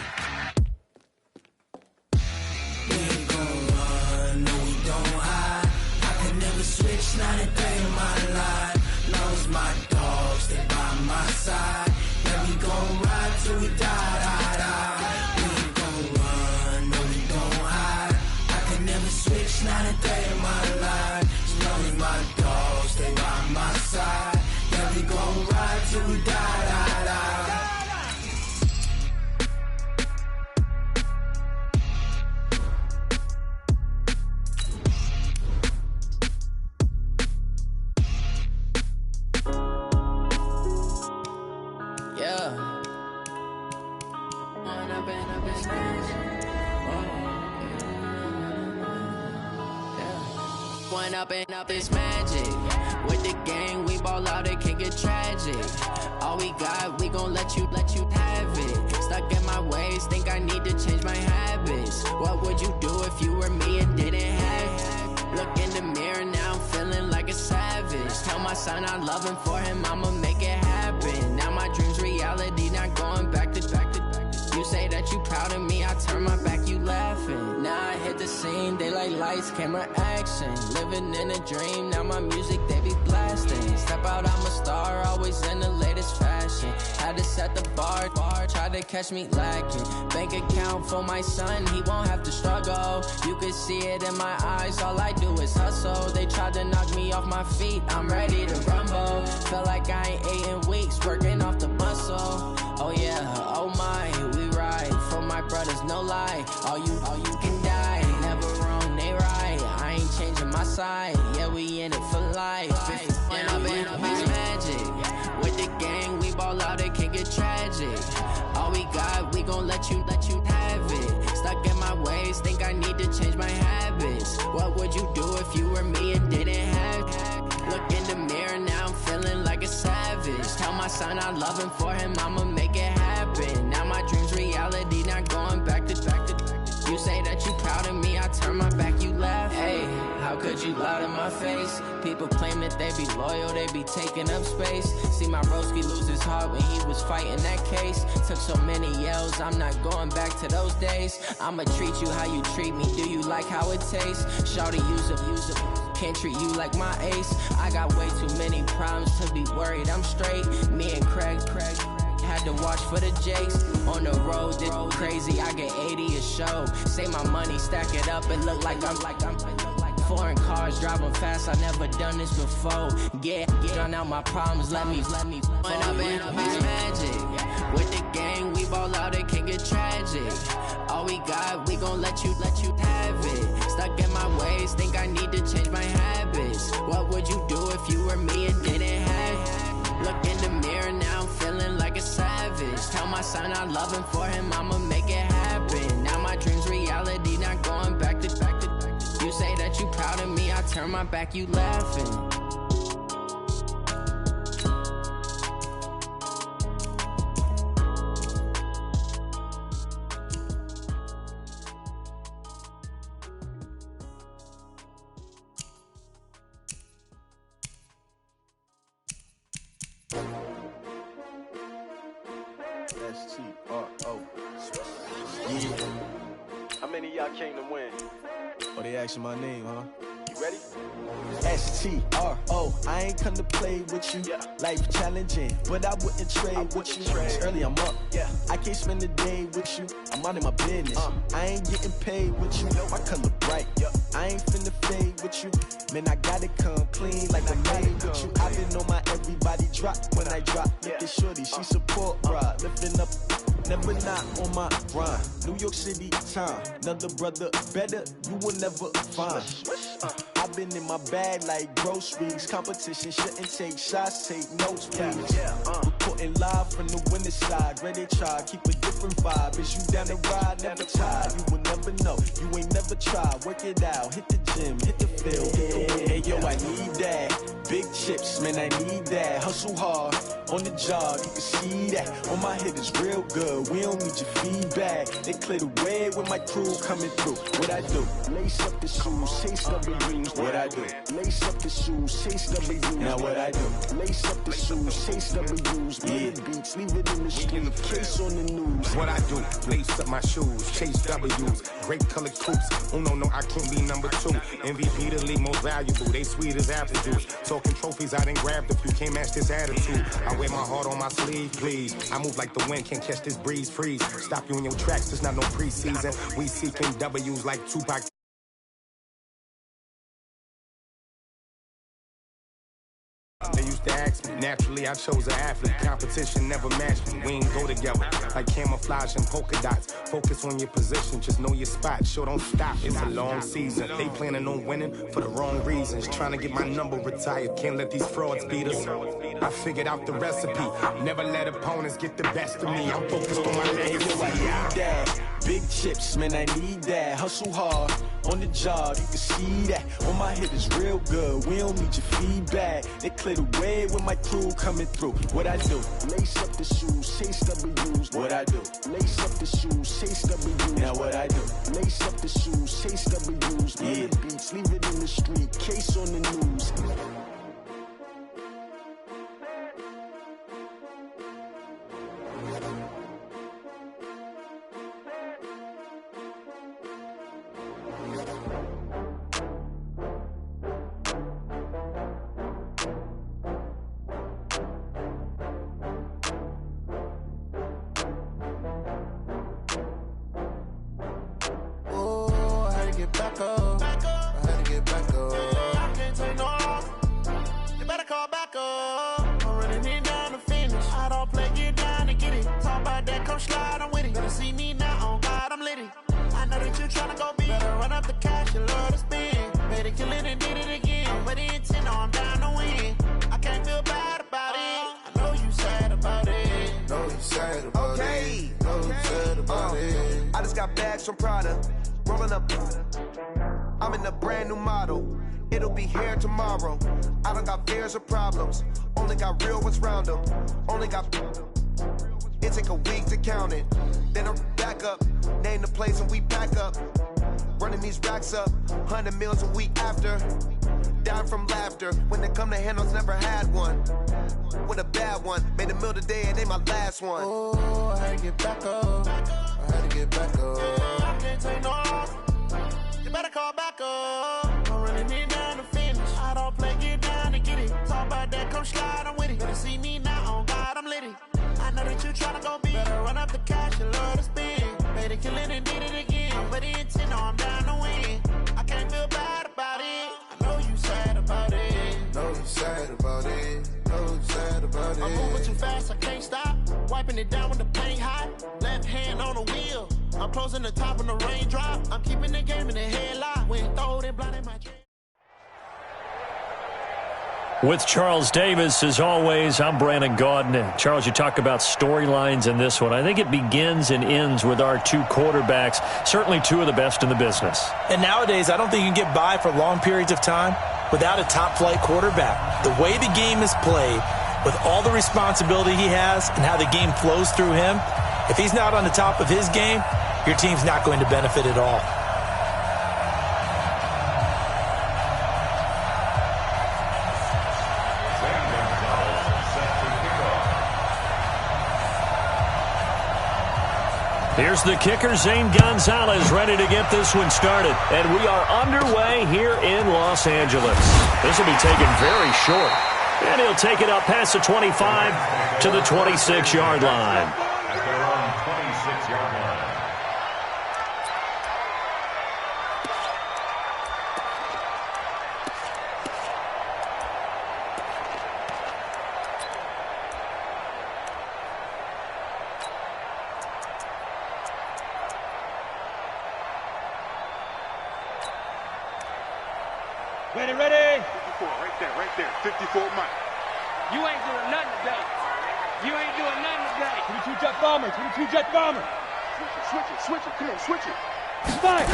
Speaker 5: We ain't gon' run, no we don't hide. I can never switch, not a day in my life. Love's my dogs, they by my side. Yeah, we gon' ride till we die, die, die. We ain't gon' run, no we don't hide. I can never switch, not a day in my life. As long as my dogs, they by my side. Yeah, we gon' ride till we die, die, die.
Speaker 6: Up is magic. With the gang, we ball out, it can get tragic. All we got, we gon' let you have it. Stuck in my ways, think I need to change my habits. What would you do if you were me and didn't have it? Look in the mirror, now I'm feeling like a savage. Tell my son I love him, for him I'ma make it happen. Now my dream's reality, not going back to. You say that you proud of me, I turn my back, you laughing. Now I hit the scene, they like lights, camera, action. Living in a dream, now my music, they be blasting. Step out, I'm a star, always in the latest fashion. Had to set the bar, tried to catch me lacking. Bank account for my son, he won't have to struggle. You can see it in my eyes, all I do is hustle. They tried to knock me off my feet, I'm ready to rumble. Feel like I ain't ate in weeks, working off the muscle. Oh yeah, oh my, we ride for my brothers, no lie. All you can die, never wrong, they right. I ain't changing my side, yeah, we in it for life. And I've been magic. With the gang, we ball out, it can get tragic. All we got, we gon' let you have it. Stuck in my ways, think I need to change my habits. What would you do if you were me and didn't have it? Look in the mirror, now I'm feeling like a savage. Tell my son I love him, for him I'ma make it happen. Now my dream's reality, not going back to. You say that you proud of me, I turn my back, you laugh. Hey, how could you lie to my face? People claim that they be loyal, they be taking up space. See my broski lose his heart when he was fighting that case. Took so many yells, I'm not going back to those days. I'ma treat you how you treat me, do you like how it tastes? Shawty, use it. Can't treat you like my ace. I got way too many problems to be worried, I'm straight. Me and Craig had to watch for the Jakes. On the road, this crazy, I get 80 a show. Say my money, stack it up, it look like I'm foreign cars, driving fast, I never done this before. Get drown out my problems, let me When I've been magic. With the gang, we ball out, it can get tragic. All we got, we gon' let you have it. Stuck in my ways, think I need to change my habits. What would you do if you were me and didn't have it? Look in the mirror, now I'm feeling like a savage. Tell my son I love him, for him I'ma make it happen. Now my dream's reality, not going back to. You say that you proud of me, I turn my back, you laughing.
Speaker 7: S-T-R-O. Yeah. How many of y'all came to win? Oh, they asking my name, huh?
Speaker 2: You ready?
Speaker 5: STRO, I ain't come to play with you. Life challenging, but I wouldn't trade with you. It's early, I'm up. I can't spend the day with you. I'm out of my business. I ain't getting paid with you. My color bright. I ain't finna fade with you. Man, I gotta come clean like I made with you. I been on my everybody drop when I drop. Look at shorty, she support rod. Lifting up, never not on my grind. New York City time, another brother better, you will never find. I've been in my bag like groceries. Competition shouldn't take shots, take notes, please. Reporting live from the winning side. Ready to try, keep a different vibe. Is you down the ride, never tired. You will never know, you ain't never tried. Work it out, hit the gym, hit the field, hit the win. Hey yo, I need that. Big chips, man, I need that. Hustle hard, on the job, you can see that. On my head is real good, we don't need your feedback. They clear the way with my crew coming through. What I do? Lace up the shoes, chase W's. What I do? Lace up the shoes, chase W's. Now what I do? Lace up the shoes, chase W's. Bring the beats, leave it in the street, case on the news.
Speaker 8: What I do? Lace up my shoes, chase W's. Great colored coops. Oh no, I can't be number 2. MVP the league most valuable. They sweet as apple juice. Talking trophies, I done grabbed a few. Can't match this attitude. I wear my heart on my sleeve, please. I move like the wind, can't catch this breeze, freeze. Stop you in your tracks, there's not no preseason. We seeking W's like Tupac. They used to ask me, naturally I chose an athlete. Competition never matched me, we ain't go together. Like camouflage and polka dots. Focus on your position, just know your spot. Sure, don't stop, it's a long season. They planning on winning for the wrong reasons. Trying to get my number retired, can't let these frauds beat us. I figured out the recipe, never let opponents get the best of me. I'm focused on my legacy.
Speaker 5: Big chips, man, I need that. Hustle hard, on the job, you can see that. On my head is real good, we don't need your feedback. They clear the way with my crew coming through. What I do? Lace up the shoes, chase W's. What I do? Lace up the shoes, chase W's. Now what I do? Lace up the shoes, chase W's. Bring the beats, leave it in the street, case on the news.
Speaker 9: From Prada, rolling up. I'm in a brand new model. It'll be here tomorrow. I don't got fears or problems. Only got real ones round them. Only got. It take a week to count it. Then I'm back up. Name the place and we pack up. Running these racks up. 100 meals a week after. Down from laughter. When they come to handles, never had one. With a bad one. Made a meal today and they my last one.
Speaker 10: Oh, I had to get back up. I had to get back up.
Speaker 9: I can't take no off. You better call back up. I'm running it down to finish. I don't play, get down to get it. Talk about that, come slide, I'm with it. Better see me now, on God, I'm litty. I know that you tryna go big. Better run up the cash and love to spend. Made it, kill it, and did it again. I'm with the intent, no, I'm down to win. I can't feel bad about it. I know you sad about it.
Speaker 10: Know you sad about it. Know you sad about it.
Speaker 9: I'm moving too fast, I can't stop. Wiping it down when the paint hot. Left hand on the wheel. I'm closing the top when the raindrop. I'm keeping the game in the headlock. When throwed and blinded my dream.
Speaker 1: With Charles Davis, as always, I'm Brandon Gaudin. Charles, you talk about storylines in this one. I think it begins and ends with our two quarterbacks, certainly two of the best in the business.
Speaker 2: And nowadays, I don't think you can get by for long periods of time without a top-flight quarterback. The way the game is played, with all the responsibility he has and how the game flows through him, if he's not on the top of his game, your team's not going to benefit at all.
Speaker 1: Here's the kicker, Zane Gonzalez, ready to get this one started. And we are underway here in Los Angeles. This will be taken very short. And he'll take it up past the 25 to the 26-yard line.
Speaker 3: At their own 26-yard line.
Speaker 4: Ready, ready.
Speaker 11: 54, right there. 54 Mike.
Speaker 4: You ain't doing nothing today. You ain't doing nothing today. 22 jet bomber, 22 jet bomber.
Speaker 11: Switch it, come on, switch it.
Speaker 4: Fire.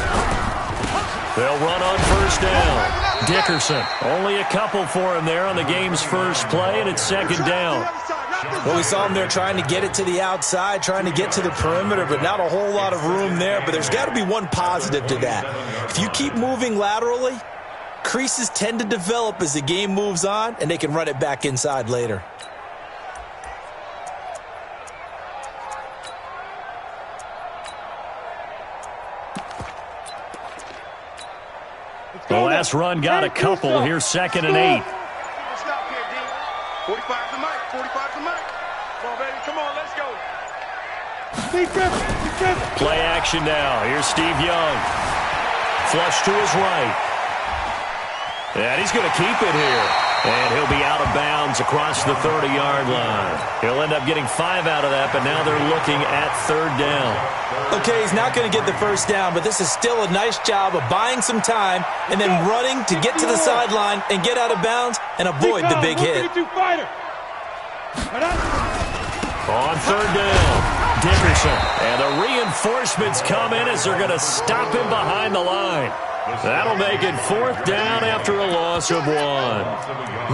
Speaker 1: They'll run on first down. Dickerson, only a couple for him there on the game's first play, and it's second down.
Speaker 2: Well, we saw him there trying to get it to the outside, trying to get to the perimeter, but not a whole lot of room there. But there's got to be one positive to that. If you keep moving laterally, creases tend to develop as the game moves on, and they can run it back inside later.
Speaker 1: The last run got a couple. Here's second and 8.
Speaker 11: Stop here, D. 45 to Mike. 45 to Mike. Come on, baby. Come on, let's go.
Speaker 1: Play action now. Here's Steve Young. Flush to his right. And he's going to keep it here. And he'll be out of bounds across the 30-yard line. He'll end up getting 5 out of that, but now they're looking at third down.
Speaker 2: Okay, he's not going to get the first down, but this is still a nice job of buying some time and then running to get to the sideline and get out of bounds and avoid the big hit.
Speaker 1: On third down, Dickerson. And the reinforcements come in as they're going to stop him behind the line. That'll make it fourth down after a loss of 1.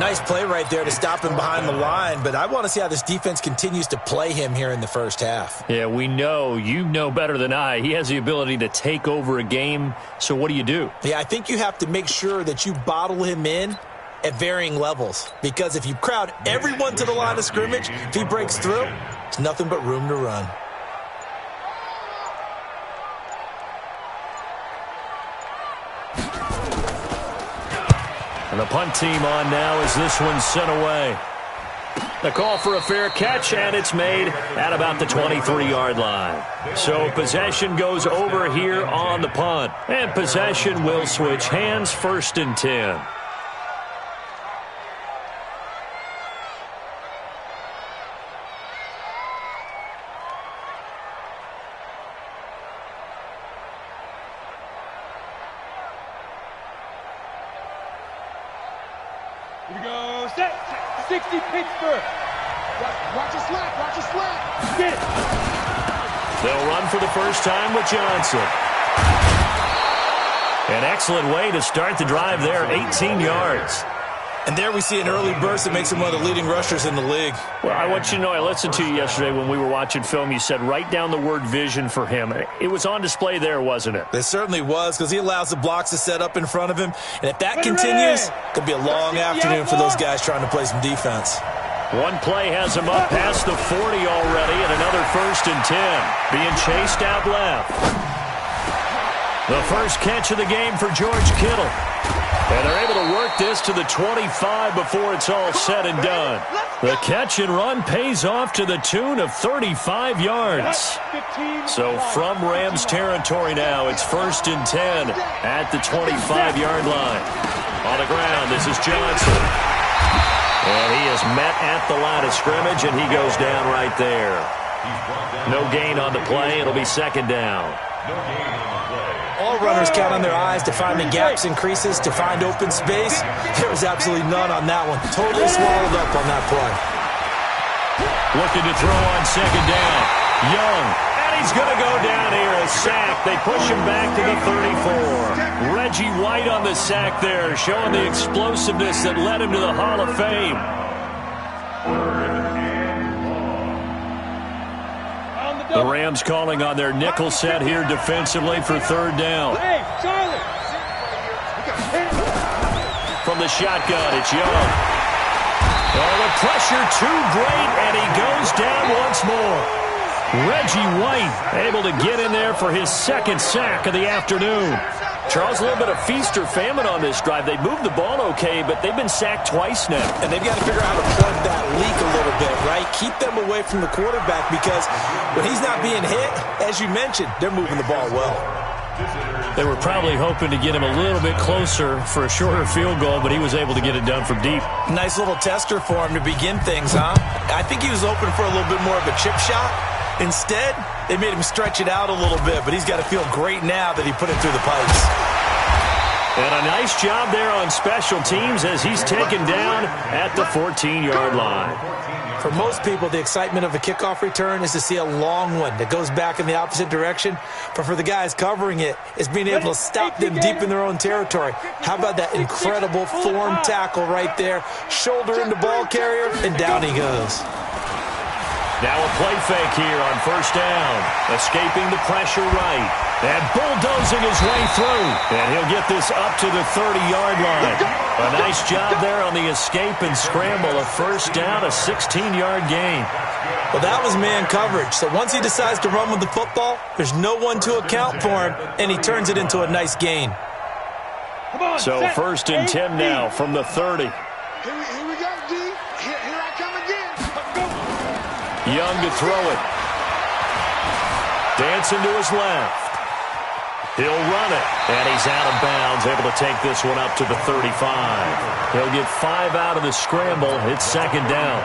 Speaker 2: Nice play right there to stop him behind the line, but I want to see how this defense continues to play him here in the first half.
Speaker 1: Yeah, we know. You know better than I. He has the ability to take over a game, so what do you do?
Speaker 2: Yeah, I think you have to make sure that you bottle him in at varying levels, because if you crowd everyone to the line of scrimmage, if he breaks through, it's nothing but room to run.
Speaker 1: And the punt team on now as this one's sent away. The call for a fair catch, and it's made at about the 23-yard line. So possession goes over here on the punt. And possession will switch hands, first and 10.
Speaker 4: Here we go. Set. 60 Pittsburgh.
Speaker 11: Watch your slack. Watch your slack.
Speaker 4: Get it.
Speaker 1: They'll run for the first time with Johnson. An excellent way to start the drive there, 18 yards.
Speaker 2: And there we see an early burst that makes him one of the leading rushers in the league.
Speaker 1: Well, I want you to know, I listened to you yesterday when we were watching film. You said write down the word vision for him. It was on display there, wasn't it?
Speaker 2: It certainly was, because he allows the blocks to set up in front of him. And if that continues, it could be a long afternoon for those guys trying to play some defense.
Speaker 1: One play has him up past the 40 already, and another first and 10. Being chased out left. The first catch of the game for George Kittle. And they're able to work this to the 25 before it's all said and done. The catch and run pays off to the tune of 35 yards. So from Rams territory now, it's first and 10 at the 25-yard line. On the ground, this is Johnson. And he is met at the line of scrimmage, and he goes down right there. No gain on the play. It'll be second down.
Speaker 2: All runners count on their eyes to find the gaps and creases, to find open space. There was absolutely none on that one. Totally swallowed up on that play.
Speaker 1: Looking to throw on second down. Young. And he's going to go down here. A sack. They push him back to the 34. Reggie White on the sack there, showing the explosiveness that led him to the Hall of Fame. The Rams calling on their nickel set here defensively for third down.
Speaker 4: Hey, Charlie.
Speaker 1: From the shotgun, it's Young. Oh, the pressure too great, and he goes down once more. Reggie White able to get in there for his second sack of the afternoon. Charles, a little bit of feast or famine on this drive. They moved the ball okay, but they've been sacked twice now.
Speaker 2: And they've got to figure out how to plug that leak a little bit, right? Keep them away from the quarterback because when he's not being hit, as you mentioned, they're moving the ball well.
Speaker 1: They were probably hoping to get him a little bit closer for a shorter field goal, but he was able to get it done from deep.
Speaker 2: Nice little tester for him to begin things, huh? I think he was hoping for a little bit more of a chip shot. Instead, they made him stretch it out a little bit, but he's got to feel great now that he put it through the pipes.
Speaker 1: And a nice job there on special teams as he's taken down at the 14-yard line.
Speaker 2: For most people, the excitement of a kickoff return is to see a long one that goes back in the opposite direction. But for the guys covering it, it's being able to stop them deep in their own territory. How about that incredible form tackle right there? Shoulder into ball carrier, and down he goes.
Speaker 1: Now a play fake here on first down. Escaping the pressure right. And bulldozing his way through. And he'll get this up to the 30-yard line. A nice job there on the escape and scramble. A first down, a 16-yard gain.
Speaker 2: Well, that was man coverage. So once he decides to run with the football, there's no one to account for him, and he turns it into a nice gain.
Speaker 1: So first and 10 now from the 30.
Speaker 11: Here we go, D. Here I come again.
Speaker 1: Young to throw it. Dancing to his left. He'll run it, and he's out of bounds, able to take this one up to the 35. He'll get 5 out of the scramble. It's second down.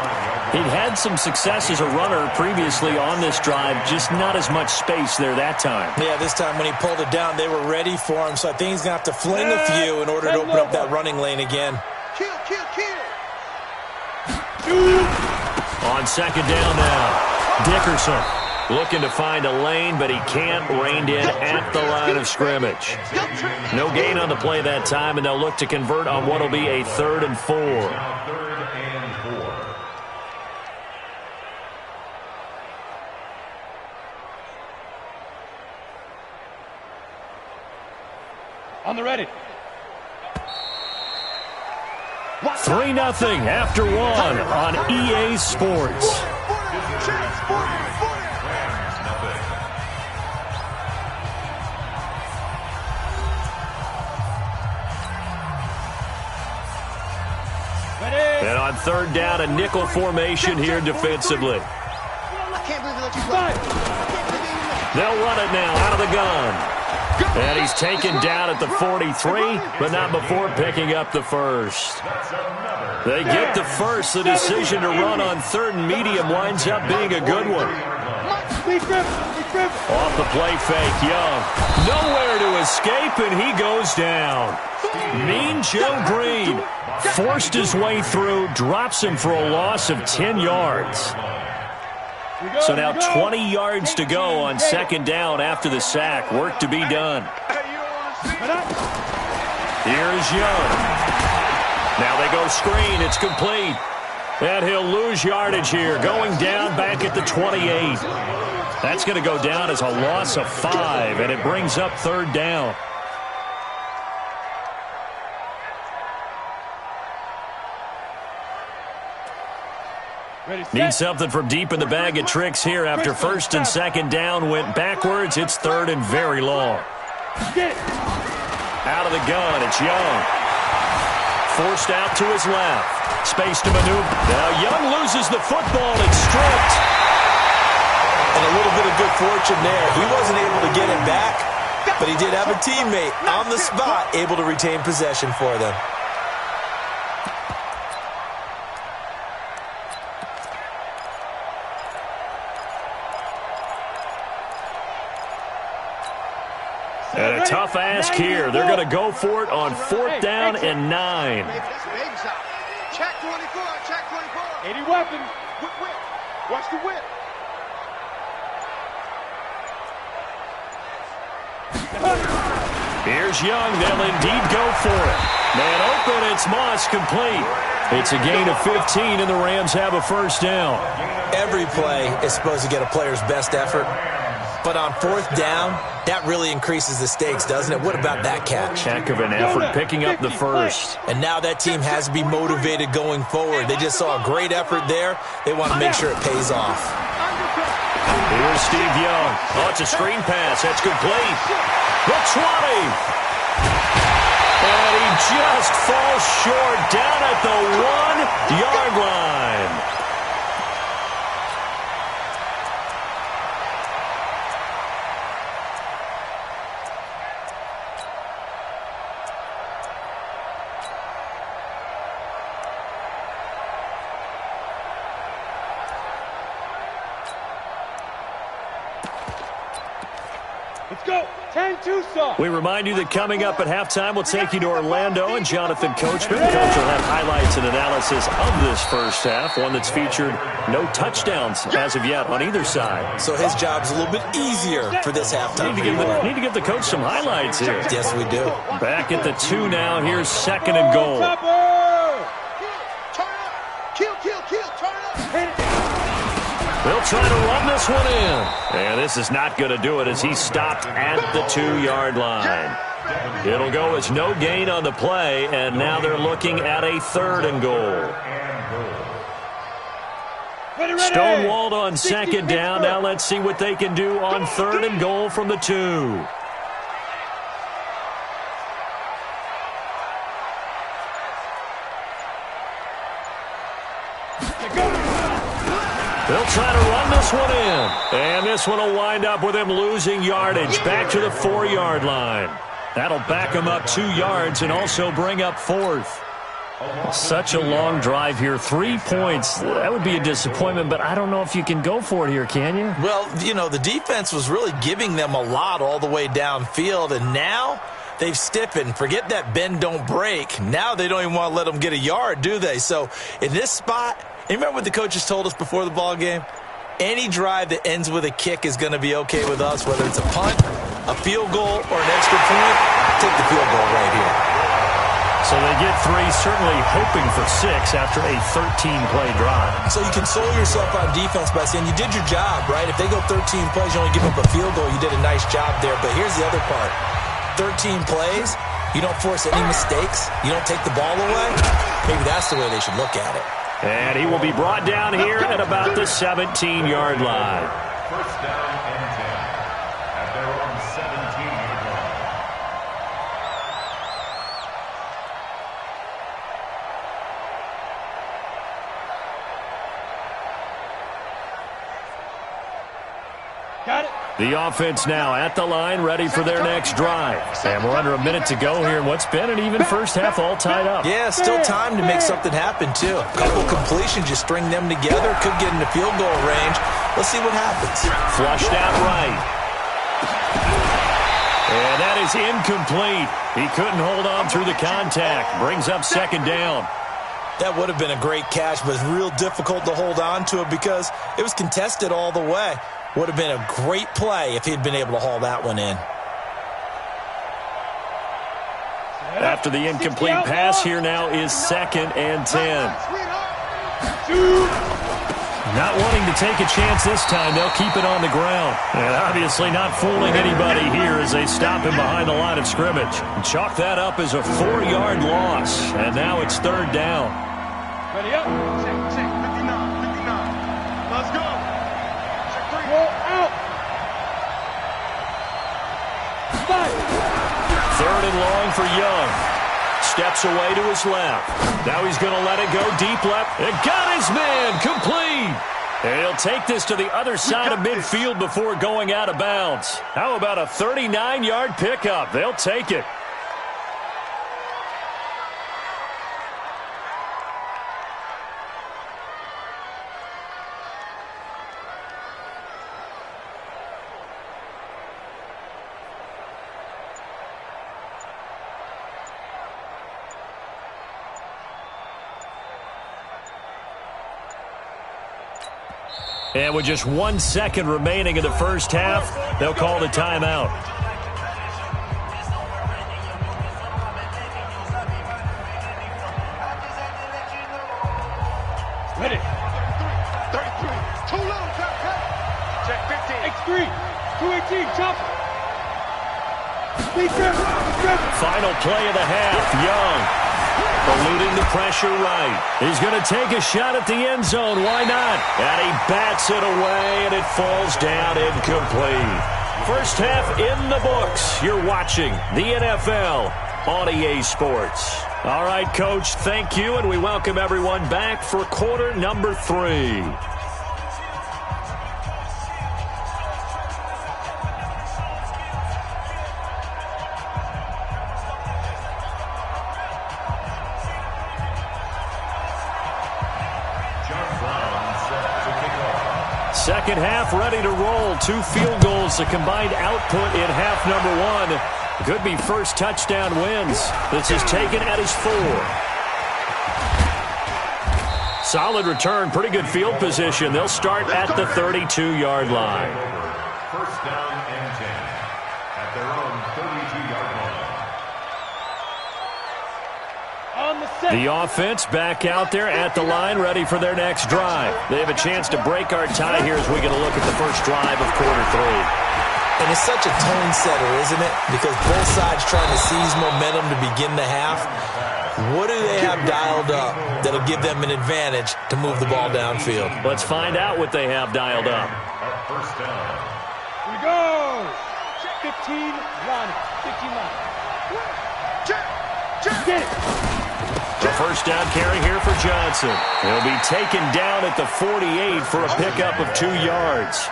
Speaker 1: He'd had some success as a runner previously on this drive, just not as much space there that time.
Speaker 2: Yeah, this time when he pulled it down, they were ready for him, so I think he's going to have to fling a few in order to open up that running lane again.
Speaker 11: Kill.
Speaker 1: On second down now, Dickerson looking to find a lane, but he can't. Reined in at the line of scrimmage. No gain on the play that time, and they'll look to convert on what will be a 3rd and 4.
Speaker 4: On the ready.
Speaker 1: 3-0 after 1 on EA Sports. And on third down, a nickel formation here defensively. They'll run it now out of the gun. And he's taken down at the 43, but not before picking up the first. They get the first. The decision to run on 3rd and medium winds up being a good one. Off the play fake, Young. Nowhere to escape, and he goes down. Mean Joe Green forced his way through, drops him for a loss of 10 yards. So now 20 yards to go on second down after the sack. Work to be done. Here's Young. Now they go screen. It's complete. And he'll lose yardage here. Going down back at the 28. That's going to go down as a loss of 5, and it brings up third down. Need something from deep in the bag of tricks here after first and second down went backwards. It's 3rd and very long. Out of the gun, it's Young. Forced out to his left. Space to maneuver. Now Young loses the football. It's stripped.
Speaker 2: And a little bit of good fortune there. He wasn't able to get it back, but he did have a teammate on the spot able to retain possession for them.
Speaker 1: And a tough ask here. They're going to go for it on 4th down and 9.
Speaker 11: Check 24, check 24.
Speaker 4: 80 weapon.
Speaker 11: Whip. Watch the whip.
Speaker 1: Here's Young. They'll indeed go for it. Man open. It's Moss complete. It's a gain of 15, and the Rams have a first down.
Speaker 2: Every play is supposed to get a player's best effort. But on 4th down, that really increases the stakes, doesn't it? What about that catch?
Speaker 1: Heck of an effort picking up the first.
Speaker 2: And now that team has to be motivated going forward. They just saw a great effort there. They want to make sure it pays off.
Speaker 1: Here's Here's Steve Young. Oh, it's a screen pass. That's complete. The 20. And he just falls short down at the 1-yard line.
Speaker 4: Let's go. 10 Tucson.
Speaker 1: We remind you that coming up at halftime, we'll take you to Orlando and Jonathan Coachman. Coach will have highlights and analysis of this first half, one that's featured no touchdowns as of yet on either side.
Speaker 2: So his job's a little bit easier for this halftime.
Speaker 1: Need to give the coach some highlights here.
Speaker 2: Yes, we do.
Speaker 1: Back at the 2 now. Here's 2nd and goal. They'll try to run this one in. And this is not going to do it as he's stopped at the 2-yard line. It'll go as no gain on the play, and now they're looking at a 3rd and goal. Stonewalled on 2nd down. Now let's see what they can do on 3rd and goal from the 2. They'll try to run this one in. And this one will wind up with him losing yardage back to the 4-yard line. That'll back him up 2 yards and also bring up 4th. Such a long drive here. 3 points. That would be a disappointment, but I don't know if you can go for it here, can you?
Speaker 2: Well, you know, the defense was really giving them a lot all the way downfield, and now they've stiffened. Forget that bend, don't break. Now they don't even want to let them get a yard, do they? So in this spot, you remember what the coaches told us before the ball game? Any drive that ends with a kick is going to be okay with us, whether it's a punt, a field goal, or an extra point. Take the field goal right here.
Speaker 1: So they get 3, certainly hoping for 6 after a 13-play drive.
Speaker 2: So you console yourself on defense by saying you did your job, right? If they go 13 plays, you only give up a field goal, you did a nice job there. But here's the other part. 13 plays, you don't force any mistakes, you don't take the ball away. Maybe that's the way they should look at it.
Speaker 1: And he will be brought down here at about the 17-yard line.
Speaker 3: First down and 10 at their own 17-yard line.
Speaker 4: Got it.
Speaker 1: The offense now at the line, ready for their next drive. And we're under a minute to go here in what's been an even first half, all tied up.
Speaker 2: Yeah, still time to make something happen, too. A couple completions, just string them together. Could get into field goal range. Let's see what happens.
Speaker 1: Flushed out right. And that is incomplete. He couldn't hold on through the contact. Brings up 2nd down.
Speaker 2: That would have been a great catch, but it's real difficult to hold on to it because it was contested all the way. Would have been a great play if he'd been able to haul that one in.
Speaker 1: After the incomplete pass, here now is 2nd and 10. Not wanting to take a chance this time, they'll keep it on the ground. And obviously not fooling anybody here as they stop him behind the line of scrimmage. And chalk that up as a 4-yard loss. And now it's 3rd down.
Speaker 4: Ready up.
Speaker 11: Check, 59, 59. Let's go. Check 3.
Speaker 4: Roll out.
Speaker 1: 3rd and long for Young. Steps away to his left. Now he's going to let it go deep left. And got his man complete. And he'll take this to the other side of midfield before going out of bounds. How about a 39-yard pickup? They'll take it. And with just 1 second remaining in the first half, they'll call the timeout.
Speaker 4: Ready.
Speaker 11: 33. Too low. Check 15.
Speaker 4: X3. 218. Chop.
Speaker 1: Final play of the half. Young Eluding the pressure right. He's going to take a shot at the end zone. Why not? And he bats it away, and it falls down incomplete. First half in the books. You're watching the NFL on EA Sports. All right, Coach, thank you, and we welcome everyone back for quarter number 3. Second half ready to roll. 2 field goals, the combined output in half number 1. Could be first touchdown wins. This is taken at his 4. Solid return, pretty good field position. They'll start at the 32-yard line.
Speaker 3: First down and 10 at their own 32-yard line.
Speaker 1: The offense back out there at the line, ready for their next drive. They have a chance to break our tie here as we get a look at the first drive of quarter 3.
Speaker 2: And it's such a tone setter, isn't it? Because both sides trying to seize momentum to begin the half. What do they have dialed up that'll give them an advantage to move the ball downfield?
Speaker 1: Let's find out what they have dialed up.
Speaker 3: First down.
Speaker 4: Here we go. 15 run. 15 run. Get it.
Speaker 1: The first down carry here for Johnson. He'll be taken down at the 48 for a pickup of 2 yards.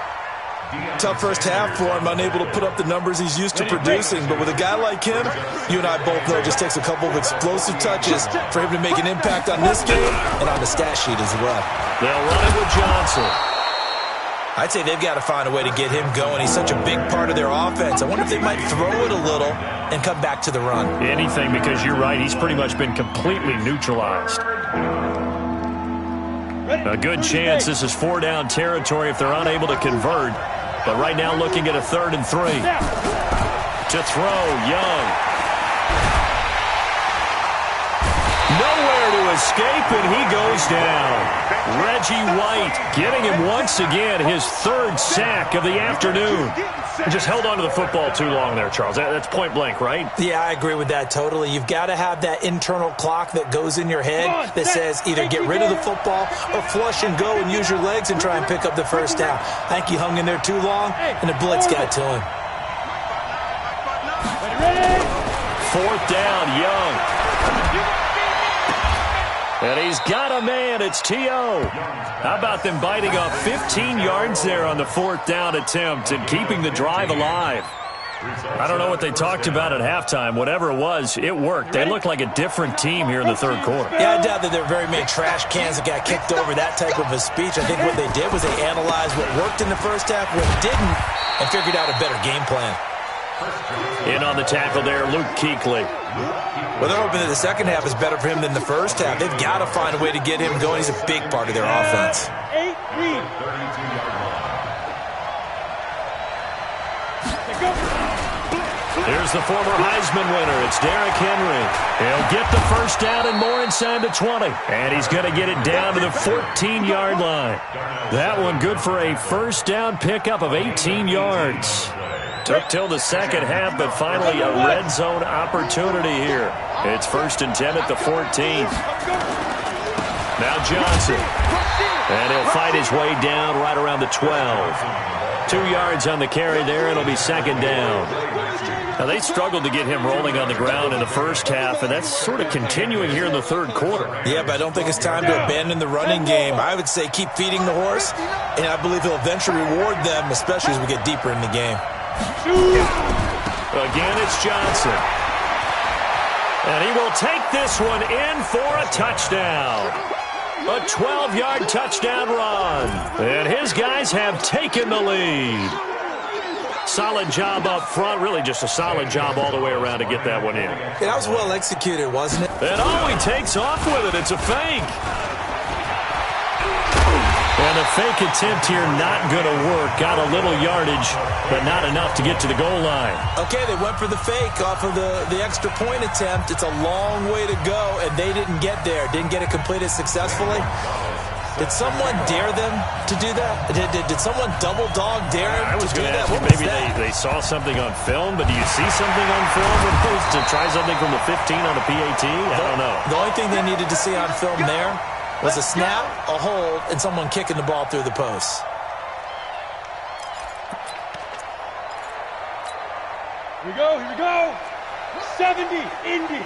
Speaker 2: Tough first half for him, unable to put up the numbers he's used to producing. But with a guy like him, you and I both know it just takes a couple of explosive touches for him to make an impact on this game and on the stat sheet as well.
Speaker 1: They'll run it with Johnson.
Speaker 2: I'd say they've got to find a way to get him going. He's such a big part of their offense. I wonder if they might throw it a little and come back to the run.
Speaker 1: Anything, because you're right, he's pretty much been completely neutralized. A good chance this is 4-down territory if they're unable to convert. But right now looking at a 3rd and 3. To throw, Young. Nowhere to escape, and he goes down. Reggie White getting him once again his 3rd sack of the afternoon. He just held on to the football too long there, Charles. That's point blank, right?
Speaker 2: Yeah, I agree with that totally. You've got to have that internal clock that goes in your head that says either get rid of the football or flush and go and use your legs and try and pick up the first down. I think he hung in there too long, and the blitz got to him.
Speaker 1: 4th down, Young. And he's got a man. It's T.O. How about them biting off 15 yards there on the 4th down attempt and keeping the drive alive? I don't know what they talked about at halftime. Whatever it was, it worked. They looked like a different team here in the 3rd quarter.
Speaker 2: Yeah, I doubt that there were very many trash cans that got kicked over, that type of a speech. I think what they did was they analyzed what worked in the first half, what didn't, and figured out a better game plan.
Speaker 1: In on the tackle there, Luke Kuechly.
Speaker 2: Well, they're hoping that the second half is better for him than the first half. They've got to find a way to get him going. He's a big part of their offense.
Speaker 1: Here's the former Heisman winner. It's Derrick Henry. He'll get the first down and more inside the 20. And he's going to get it down to the 14-yard line. That one good for a first down pickup of 18 yards. Took till the second half, but finally a red zone opportunity here. It's 1st and 10 at the 14. Now Johnson. And he'll fight his way down right around the 12. 2 yards on the carry there, and it'll be 2nd down. Now, they struggled to get him rolling on the ground in the first half, and that's sort of continuing here in the 3rd quarter.
Speaker 2: Yeah, but I don't think it's time to abandon the running game. I would say keep feeding the horse, and I believe he'll eventually reward them, especially as we get deeper in the game.
Speaker 1: Again, it's Johnson. And he will take this one in for a touchdown. A 12-yard touchdown run. And his guys have taken the lead. Solid job up front. Really just a solid job all the way around to get that one in.
Speaker 2: Yeah, that was well executed, wasn't it?
Speaker 1: And he takes off with it. It's a fake. And a fake attempt here not going to work. Got a little yardage, but not enough to get to the goal line.
Speaker 2: Okay, they went for the fake off of the extra point attempt. It's a long way to go, and they didn't get there. Didn't get it completed successfully. Did someone dare them to do that? Did someone double dog dare him
Speaker 1: I was
Speaker 2: to do
Speaker 1: going to
Speaker 2: that?
Speaker 1: ask you, maybe they saw something on film, but do you see something on film opposed to try something from the 15 on a PAT? I don't know.
Speaker 2: The only thing they needed to see on film there was a snap, a hold, and someone kicking the ball through the post.
Speaker 4: Here we go. 70, Indy.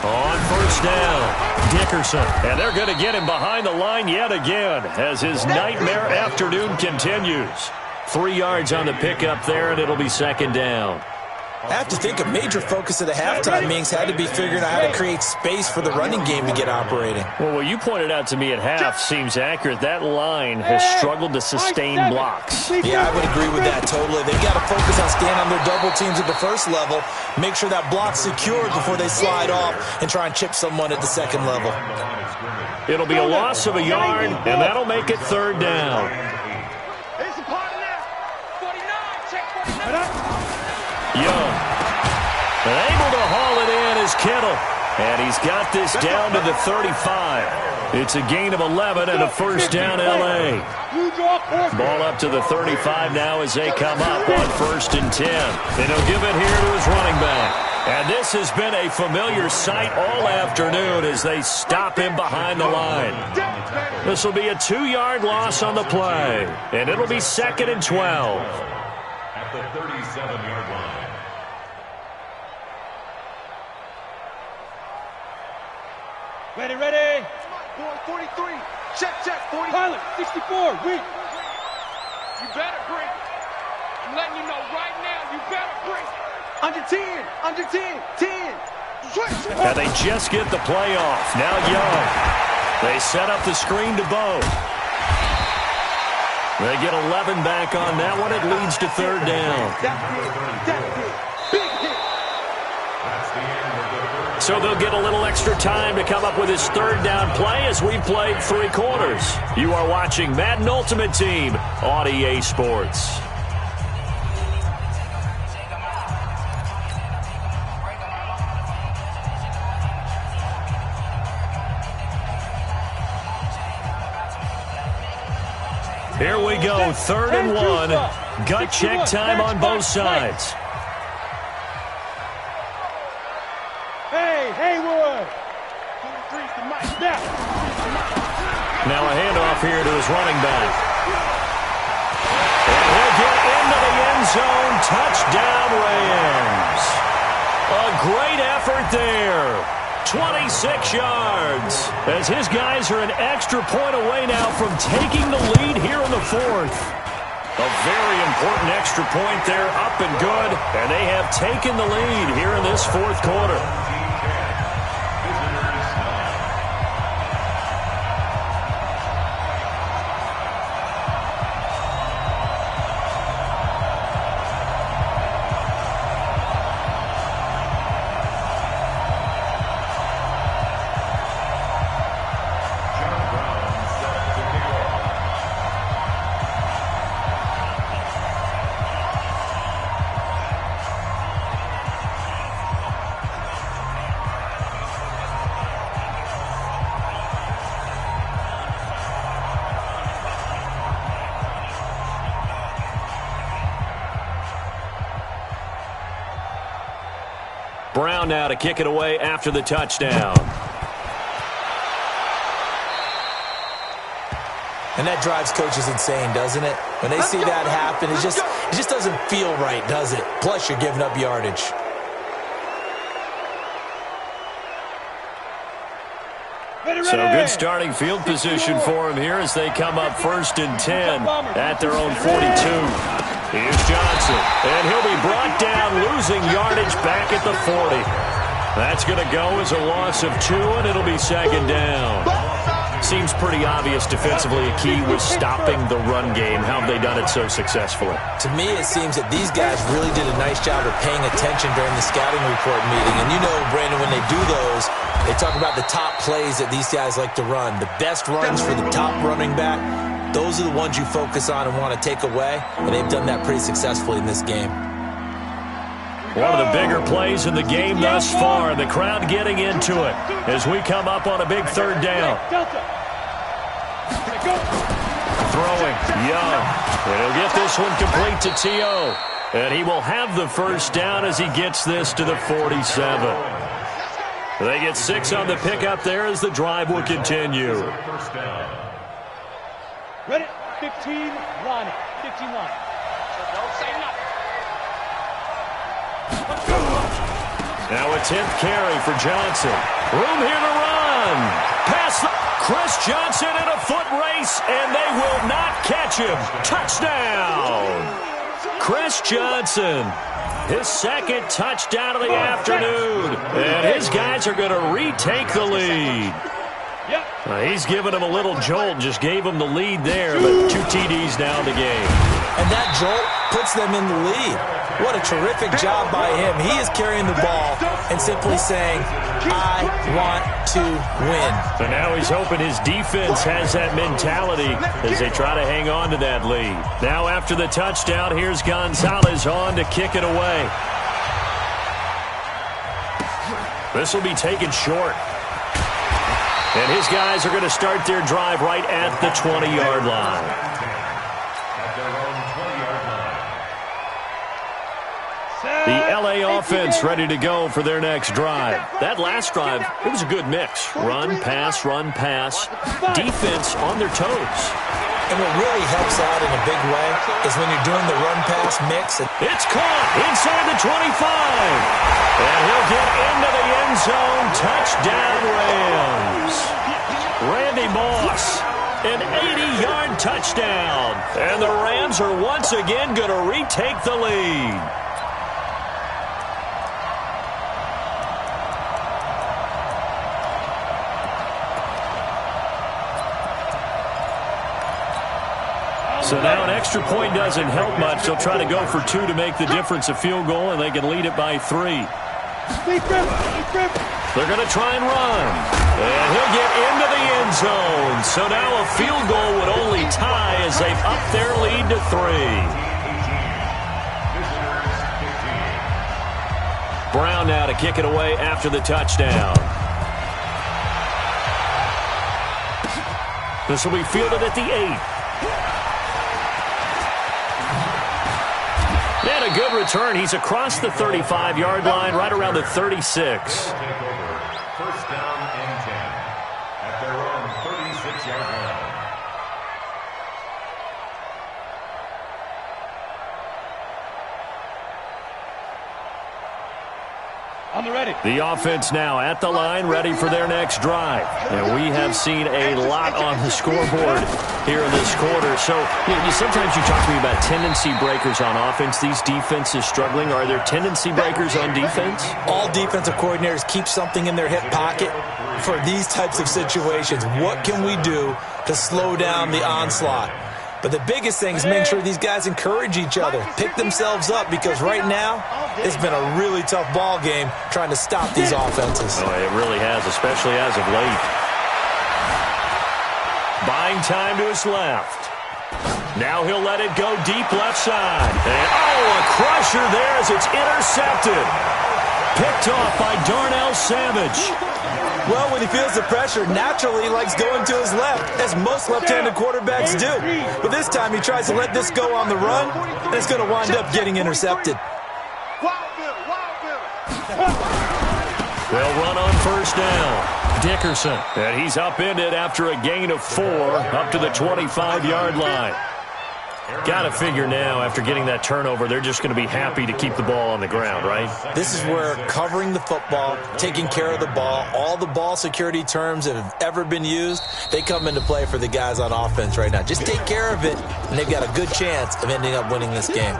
Speaker 1: On first down, Dickerson. And they're going to get him behind the line yet again as his nightmare afternoon continues. 3 yards on the pickup there, and it'll be second down.
Speaker 2: I have to think a major focus of the halftime meetings had to be figuring out how to create space for the running game to get operating.
Speaker 1: Well, what you pointed out to me at half seems accurate. That line has struggled to sustain blocks.
Speaker 2: Yeah, I would agree with that totally. They've got to focus on staying on their double teams at the first level, make sure that block's secured before they slide off and try and chip someone at the second level.
Speaker 1: It'll be a loss of a yard, and that'll make it third down. Young, and able to haul it in is Kittle, and he's got this down to the 35. It's a gain of 11 and a first down L.A. Ball up to the 35 now as they come up on 1st and 10. And he'll give it here to his running back. And this has been a familiar sight all afternoon as they stop him behind the line. This will be a 2-yard loss on the play, and it'll be 2nd and 12.
Speaker 3: At the 37-yard line.
Speaker 4: Ready.
Speaker 9: Boy, 43. Check, 40.
Speaker 4: Pilot, 64, weak.
Speaker 11: You better break. I'm letting you know right now, you better break.
Speaker 9: Under 10. 10. Switch.
Speaker 1: And they just get the play off. Now Young. They set up the screen to Bo. They get 11 back on that one. It leads to third down.
Speaker 9: Big hit.
Speaker 1: So they'll get a little extra time to come up with his third down play as we played 3 quarters. You are watching Madden Ultimate Team on EA Sports. Here we go, 3rd and 1. Gut check time on both sides.
Speaker 4: Hey, Haywood.
Speaker 1: Now a handoff here to his running back. And he'll get into the end zone. Touchdown, Rams. A great effort there. 26 yards. As his guys are an extra point away now from taking the lead here in the 4th. A very important extra point there, up and good. And they have taken the lead here in this 4th quarter. Brown now to kick it away after the touchdown.
Speaker 2: And that drives coaches insane, doesn't it? When they see that happen, it just doesn't feel right, does it? Plus, you're giving up yardage.
Speaker 1: So good starting field position for him here as they come up 1st and 10 at their own 42. Here's Johnson, and he'll be brought down, losing yardage back at the 40. That's going to go as a loss of 2, and it'll be 2nd down. Seems pretty obvious defensively a key was stopping the run game. How have they done it so successfully?
Speaker 2: To me, it seems that these guys really did a nice job of paying attention during the scouting report meeting. And you know, Brandon, when they do those, they talk about the top plays that these guys like to run. The best runs for the top running back. Those are the ones you focus on and want to take away, and they've done that pretty successfully in this game.
Speaker 1: One of the bigger plays in the game thus far. The crowd getting into it as we come up on a big third down. Throwing, Young. And he'll get this one complete to T.O. And he will have the first down as he gets this to the 47. They get 6 on the pickup there as the drive will continue.
Speaker 4: Ready? 15 line. 15 line. Don't say nothing.
Speaker 1: Now a 10th carry for Johnson. Room here to run. Pass the Chris Johnson in a foot race, and they will not catch him. Touchdown. Chris Johnson, his second touchdown of the afternoon. And his guys are going to retake the lead. He's giving him a little jolt, just gave him the lead there, but 2 TDs now in the game.
Speaker 2: And that jolt puts them in the lead. What a terrific job by him. He is carrying the ball and simply saying, I want to win.
Speaker 1: So now he's hoping his defense has that mentality as they try to hang on to that lead. Now after the touchdown, here's Gonzalez on to kick it away. This will be taken short. And his guys are going to start their drive right at the 20-yard line. The L.A. offense ready to go for their next drive. That last drive, it was a good mix. Run, pass, defense on their toes.
Speaker 2: And what really helps out in a big way is when you're doing the run-pass mix.
Speaker 1: It's caught inside the 25. And he'll get into the end zone. Touchdown, Rams. Randy Moss, an 80-yard touchdown. And the Rams are once again going to retake the lead. So now an extra point doesn't help much. They'll try to go for 2 to make the difference a field goal, and they can lead it by 3. They're going to try and run. And he'll get into the end zone. So now a field goal would only tie as they've upped their lead to 3. Brown now to kick it away after the touchdown. This will be fielded at the 8. And a good return. He's across the 35-yard line, right around the 36.
Speaker 3: First down and 10 at their own 36-yard line.
Speaker 4: On the ready.
Speaker 1: The offense now at the line, ready for their next drive. And we have seen a lot on the scoreboard here in this quarter. So sometimes you talk to me about tendency breakers on offense. These defenses struggling. Are there tendency breakers on defense?
Speaker 2: All defensive coordinators keep something in their hip pocket for these types of situations. What can we do to slow down the onslaught? But the biggest thing is make sure these guys encourage each other, pick themselves up, because right now it's been a really tough ball game trying to stop these offenses.
Speaker 1: Oh, it really has, especially as of late. Buying time to his left. Now he'll let it go deep left side. And, a crusher there as it's intercepted. Picked off by Darnell Savage.
Speaker 2: Well, when he feels the pressure, naturally he likes going to his left, as most left-handed quarterbacks do. But this time he tries to let this go on the run, and it's going to wind up getting intercepted.
Speaker 1: They'll run on first down. Dickerson. And he's upended after a gain of 4 up to the 25-yard line. Got to figure now, after getting that turnover, they're just going to be happy to keep the ball on the ground, right?
Speaker 2: This is where covering the football, taking care of the ball, all the ball security terms that have ever been used, they come into play for the guys on offense right now. Just take care of it, and they've got a good chance of ending up winning this game.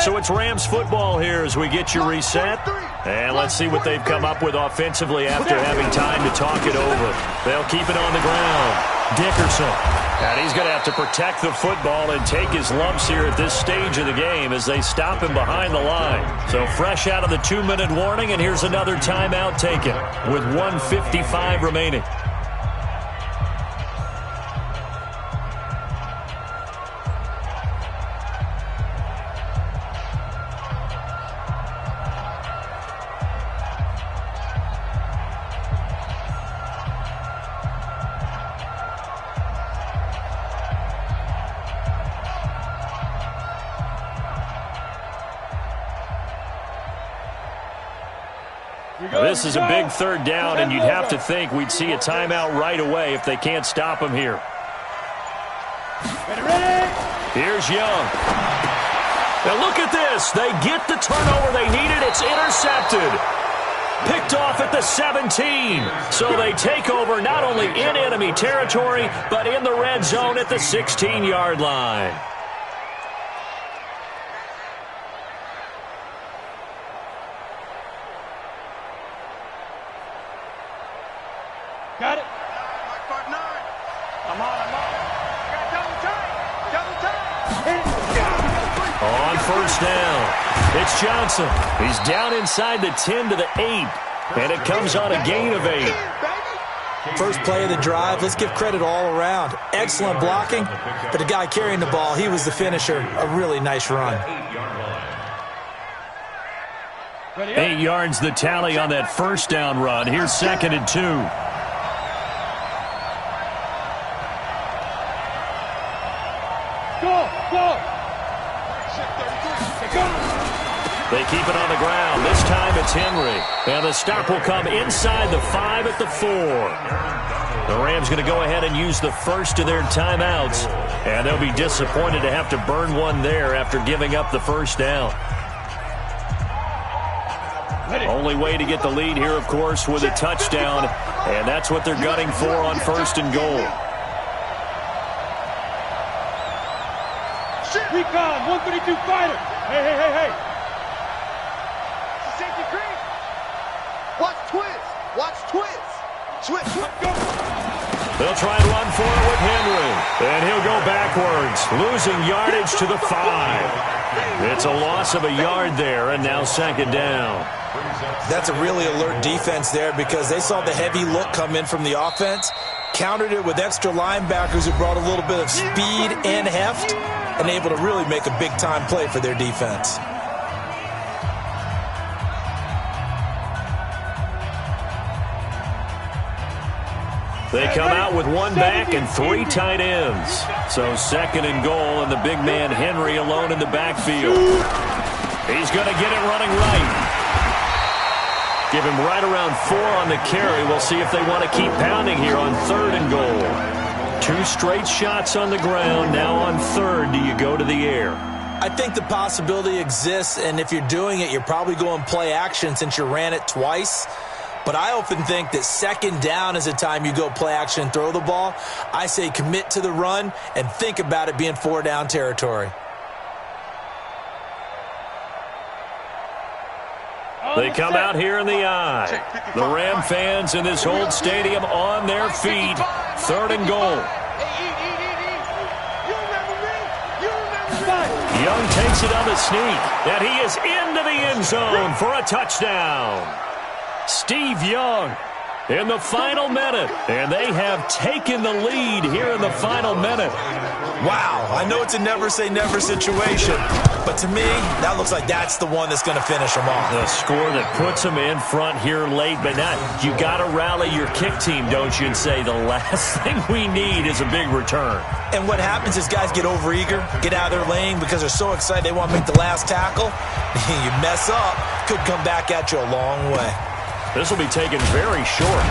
Speaker 1: So it's Rams football here as we get you reset. And let's see what they've come up with offensively after having time to talk it over. They'll keep it on the ground. Dickerson. And he's going to have to protect the football and take his lumps here at this stage of the game as they stop him behind the line. So fresh out of the 2-minute warning, and here's another timeout taken with 1:55 remaining. This is a big third down, and you'd have to think we'd see a timeout right away if they can't stop him here. Here's Young. Now look at this. They get the turnover they needed. It's intercepted. Picked off at the 17. So they take over not only in enemy territory, but in the red zone at the 16-yard line.
Speaker 4: Got it.
Speaker 11: Mike 5'9".
Speaker 4: I'm on. I got double time.
Speaker 1: On first down, it's Johnson. He's down inside the 10 to the 8, and it comes on a gain of 8.
Speaker 2: First play of the drive, let's give credit all around. Excellent blocking, but the guy carrying the ball, he was the finisher. A really nice run.
Speaker 1: 8 yards the tally on that first down run. Here's 2nd and 2.
Speaker 4: Go.
Speaker 1: They keep it on the ground. This time it's Henry. And the stop will come inside the 5 at the 4. The Rams going to go ahead and use the first of their timeouts. And they'll be disappointed to have to burn one there after giving up the first down. Only way to get the lead here, of course, with a touchdown. And that's what they're gunning for on 1st and goal.
Speaker 4: Recon, 132 fighter. Hey. Safety green.
Speaker 9: Watch twist. Switch.
Speaker 1: They'll try and run for it with Henry. And he'll go backwards, losing yardage to the 5. It's a loss of a yard there, and now 2nd down.
Speaker 2: That's a really alert defense there because they saw the heavy look come in from the offense, countered it with extra linebackers who brought a little bit of speed and heft, and able to really make a big-time play for their defense.
Speaker 1: They come out with one back and 3 tight ends. So 2nd and goal, and the big man Henry alone in the backfield. He's going to get it running right. Give him right around 4 on the carry. We'll see if they want to keep pounding here on 3rd and goal. 2 straight shots on the ground. Now on 3rd, do you go to the air?
Speaker 2: I think the possibility exists, and if you're doing it, you're probably going play action since you ran it twice. But I often think that 2nd down is a time you go play action and throw the ball. I say commit to the run and think about it being 4-down territory.
Speaker 1: They come out here in the eye. The Ram fans in this old stadium on their feet. 3rd and goal. Young takes it on the sneak, and he is into the end zone for a touchdown. Steve Young in the final minute, and they have taken the lead here in the final minute.
Speaker 2: Wow, I know it's a never-say-never situation, but to me, that looks like that's the one that's going to finish them off.
Speaker 1: The score that puts them in front here late, but not. You got to rally your kick team, don't you, and say the last thing we need is a big return.
Speaker 2: And what happens is guys get overeager, get out of their lane because they're so excited they want to make the last tackle. You mess up, could come back at you a long way.
Speaker 1: This will be taken very short.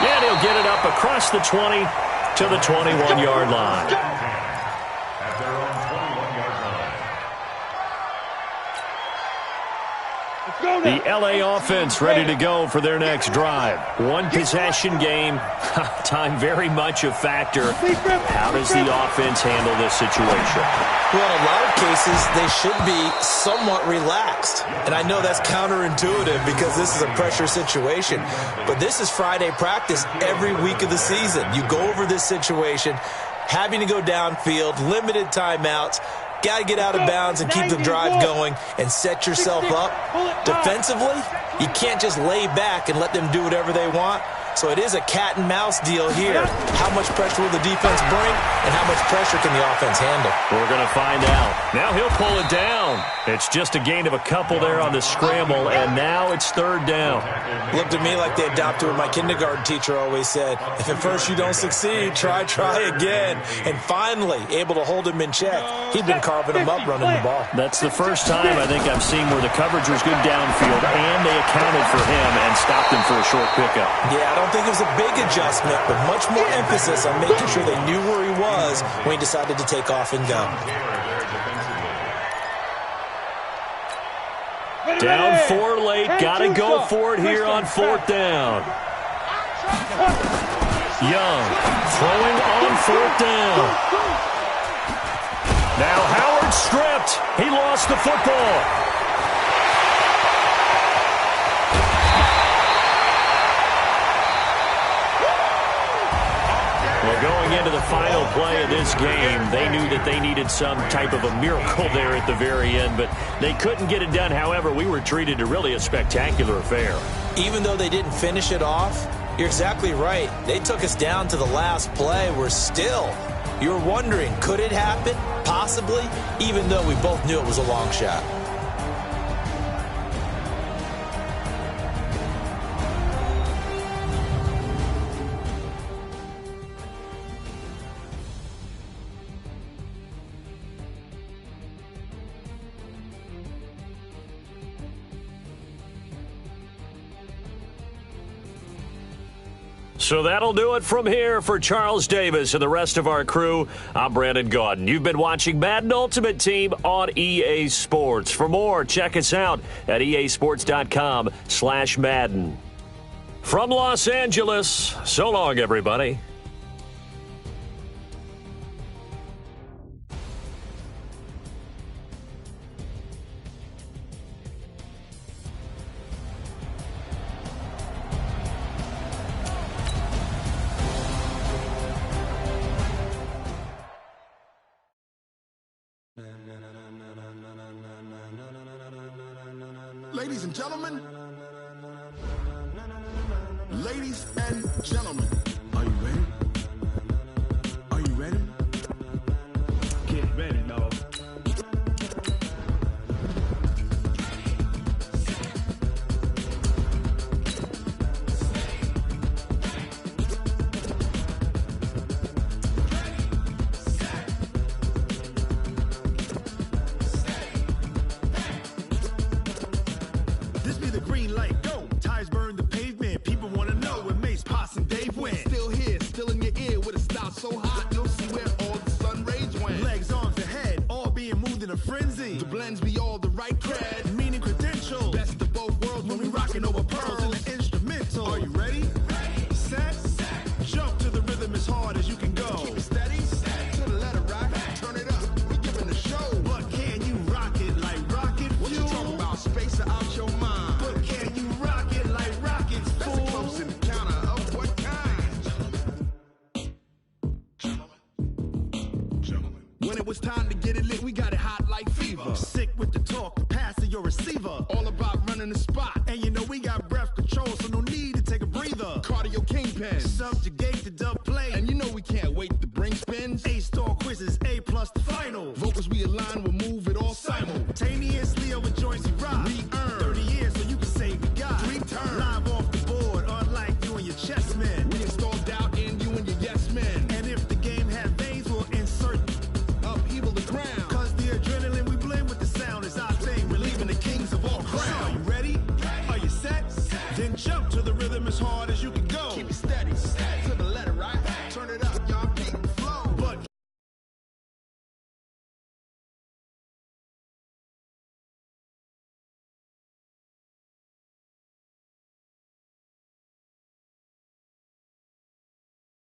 Speaker 1: And he'll get it up across the 20 to the 21-yard line.
Speaker 3: At their own 21-yard line.
Speaker 1: The L.A. offense ready to go for their next drive. One possession game. Time very much a factor. How does the offense handle this situation?
Speaker 2: Well, in a lot of cases, they should be somewhat relaxed. And I know that's counterintuitive because this is a pressure situation. But this is Friday practice every week of the season. You go over this situation, having to go downfield, limited timeouts, got to get out of bounds and keep the drive going and set yourself up. Defensively, you can't just lay back and let them do whatever they want. So it is a cat and mouse deal here. How much pressure will the defense bring, and how much pressure can the offense handle?
Speaker 1: We're going to find out. Now he'll pull it down. It's just a gain of a couple there on the scramble, and now it's third down.
Speaker 2: Looked at me like they adopted what my kindergarten teacher always said. If at first you don't succeed, try again. And finally, able to hold him in check. He'd been carving him up running the ball.
Speaker 1: That's the first time I think I've seen where the coverage was good downfield, and they accounted for him and stopped him for a short pickup.
Speaker 2: Yeah, I don't think it was a big adjustment, but much more emphasis on making sure they knew where he was when he decided to take off and go.
Speaker 1: Down 4 late, got to go for it here on fourth down. Young throwing on fourth down. Now Howard stripped. He lost the football. Well, going into the final play of this game, they knew that they needed some type of a miracle there at the very end, but they couldn't get it done. However, we were treated to really a spectacular affair.
Speaker 2: Even though they didn't finish it off, you're exactly right. They took us down to the last play. We're still, you're wondering, could it happen? Possibly, even though we both knew it was a long shot.
Speaker 1: So that'll do it from here for Charles Davis and the rest of our crew. I'm Brandon Gaudin. You've been watching Madden Ultimate Team on EA Sports. For more, check us out at easports.com/Madden. From Los Angeles, so long, everybody.
Speaker 12: Ladies and gentlemen, ladies and gentlemen, are you ready? Are you ready? Get ready, dog. This be the green light, go. Tires burn the pavement. People want to know where Mace, Poss, and Dave went. Still here, still in your ear with a style so hot, you'll see where all the sun rays went. Legs, arms, and head, all being moved in a frenzy. The blends be all the right cred, meaning credentials. Best of both worlds when we rockin' over pearls in the instrumental. Are you ready? Set, jump to the rhythm as hard as you can go. Keep it steady, to the letter rock, turn it up. We giving a show. But can you rock it like rocket fuel? What you talking about? Space or out your mind? But can you rock it like rockets, fool? That's a close encounter of what kind? Gentlemen. When it was time to get it lit, we got it hot like fever. Sick with the talk, the pass to your receiver. All about running the spot. And you know we got breath control, so no need to take a breather. Cardio kingpin, subjugate the dub play. And you know we can't wait to bring spins. A-star quizzes, A+ the